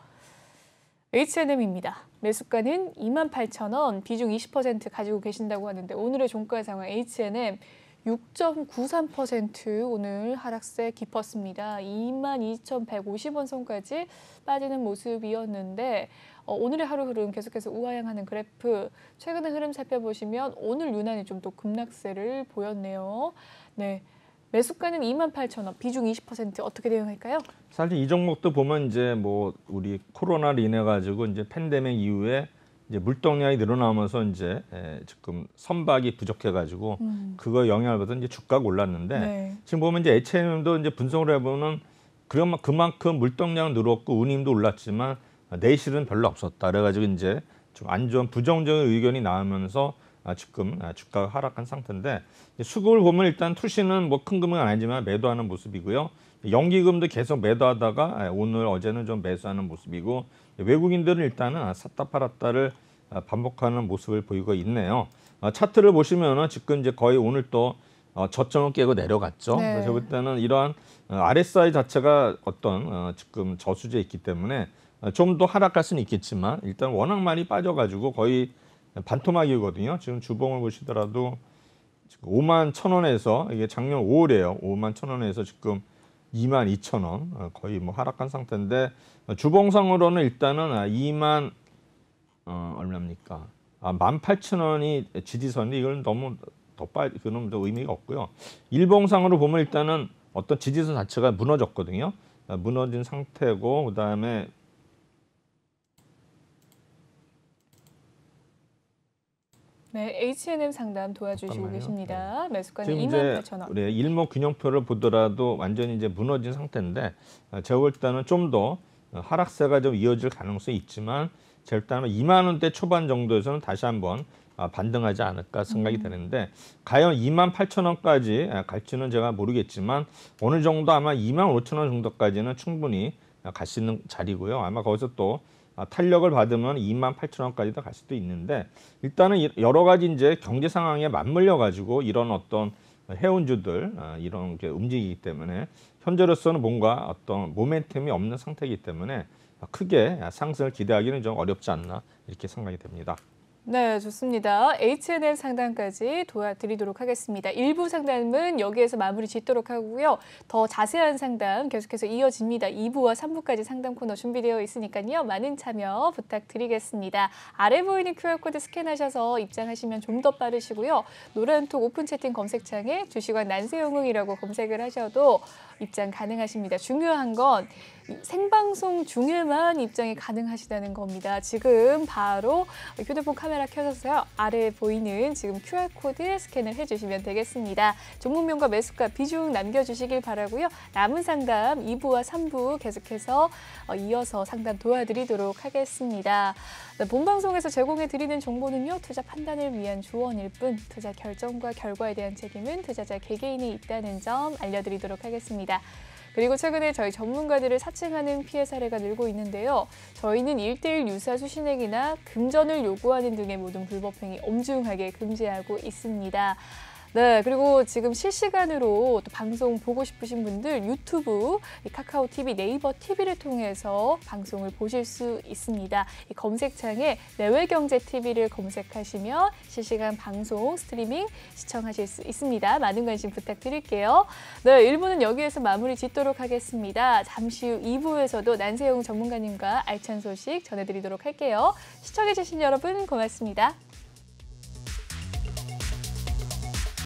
S1: H&M입니다. 매수가는 28,000원, 비중 20% 가지고 계신다고 하는데 오늘의 종가 상황 H&M 6.93% 오늘 하락세 깊었습니다. 22,150원 선까지 빠지는 모습이었는데 오늘의 하루 흐름 계속해서 우하향하는 그래프 최근의 흐름 살펴보시면 오늘 유난히 좀 또 급락세를 보였네요. 네, 매수가는 28,000원, 비중 20% 어떻게 대응할까요?
S2: 사실 이 종목도 보면 이제 뭐 우리 코로나로 인해 가지고 이제 팬데믹 이후에 이제 물동량이 늘어나면서 이제 지금 선박이 부족해 가지고 그거 영향을 받아서 이제 주가가 올랐는데 지금 보면 이제 H&M도 이제 분석을 해보면 그러면 그만큼 물동량은 늘었고 운임도 올랐지만 내실은 별로 없었다. 그래가지고 이제 좀 안 좋은 부정적인 의견이 나오면서 지금 주가가 하락한 상태인데 수급을 보면 일단 투시는 뭐 큰 금액은 아니지만 매도하는 모습이고요. 연기금도 계속 매도하다가 오늘 어제는 좀 매수하는 모습이고 외국인들은 일단은 샀다 팔았다를 반복하는 모습을 보이고 있네요. 차트를 보시면은 지금 이제 거의 오늘 또 저점을 깨고 내려갔죠.
S1: 네.
S2: 그래서 볼 때는 이러한 RSI 자체가 어떤 지금 저수지에 있기 때문에 좀 더 하락할 수는 있겠지만 일단 워낙 많이 빠져가지고 거의 반토막이거든요. 지금 주봉을 보시더라도 지금 5만 1,000원에서 이게 작년 5월이에요. 5만 1,000원에서 지금 2만 2,000원 거의 뭐 하락한 상태인데 주봉상으로는 일단은 2만 얼마입니까? 18,000원이 지지선인데 이걸 너무 더 빨리 그런 의미가 없고요. 일봉상으로 보면 일단은 어떤 지지선 자체가 무너졌거든요. 무너진 상태고 그다음에
S1: 네, H&M 상담 도와주시고
S2: 잠깐만요.
S1: 계십니다. 매수가는
S2: 지금 이제
S1: 28,000원.
S2: 우리 일목균형표를 보더라도 완전히 이제 무너진 상태인데 제가 볼 때는 좀 더 하락세가 좀 이어질 가능성이 있지만 제가 일단은 2만 원대 초반 정도에서는 다시 한번 반등하지 않을까 생각이 되는데 과연 28,000원까지 갈지는 제가 모르겠지만 어느 정도 아마 25,000원 정도까지는 충분히 갈 수 있는 자리고요. 아마 거기서 또 탄력을 받으면 28,000원까지도 갈 수도 있는데 일단은 여러 가지 이제 경제 상황에 맞물려 가지고 이런 어떤 해운주들 이런 게 움직이기 때문에 현재로서는 뭔가 어떤 모멘텀이 없는 상태이기 때문에 크게 상승을 기대하기는 좀 어렵지 않나 이렇게 생각이 됩니다.
S1: 네, 좋습니다. H&M 상담까지 도와드리도록 하겠습니다. 1부 상담은 여기에서 마무리 짓도록 하고요. 더 자세한 상담 계속해서 이어집니다. 2부와 3부까지 상담 코너 준비되어 있으니까요. 많은 참여 부탁드리겠습니다. 아래 보이는 QR코드 스캔하셔서 입장하시면 좀 더 빠르시고요. 노란톡 오픈 채팅 검색창에 주식왕 난세영웅이라고 검색을 하셔도 입장 가능하십니다. 중요한 건 생방송 중에만 입장이 가능하시다는 겁니다. 지금 바로 휴대폰 카메라 켜서요. 아래에 보이는 지금 QR코드 스캔을 해주시면 되겠습니다. 종목명과 매수가 비중 남겨주시길 바라고요. 남은 상담 2부와 3부 계속해서 이어서 상담 도와드리도록 하겠습니다. 본방송에서 제공해드리는 정보는요. 투자 판단을 위한 조언일 뿐 투자 결정과 결과에 대한 책임은 투자자 개개인에 있다는 점 알려드리도록 하겠습니다. 그리고 최근에 저희 전문가들을 사칭하는 피해 사례가 늘고 있는데요. 저희는 1:1 유사 수신액이나 금전을 요구하는 등의 모든 불법 행위 엄중하게 금지하고 있습니다. 네, 그리고 지금 실시간으로 또 방송 보고 싶으신 분들 유튜브, 카카오 TV, 네이버 TV를 통해서 방송을 보실 수 있습니다. 이 검색창에 내외경제 TV를 검색하시면 실시간 방송 스트리밍 시청하실 수 있습니다. 많은 관심 부탁드릴게요. 네, 1부는 여기에서 마무리 짓도록 하겠습니다. 잠시 후 2부에서도 난세영 전문가님과 알찬 소식 전해드리도록 할게요. 시청해주신 여러분 고맙습니다.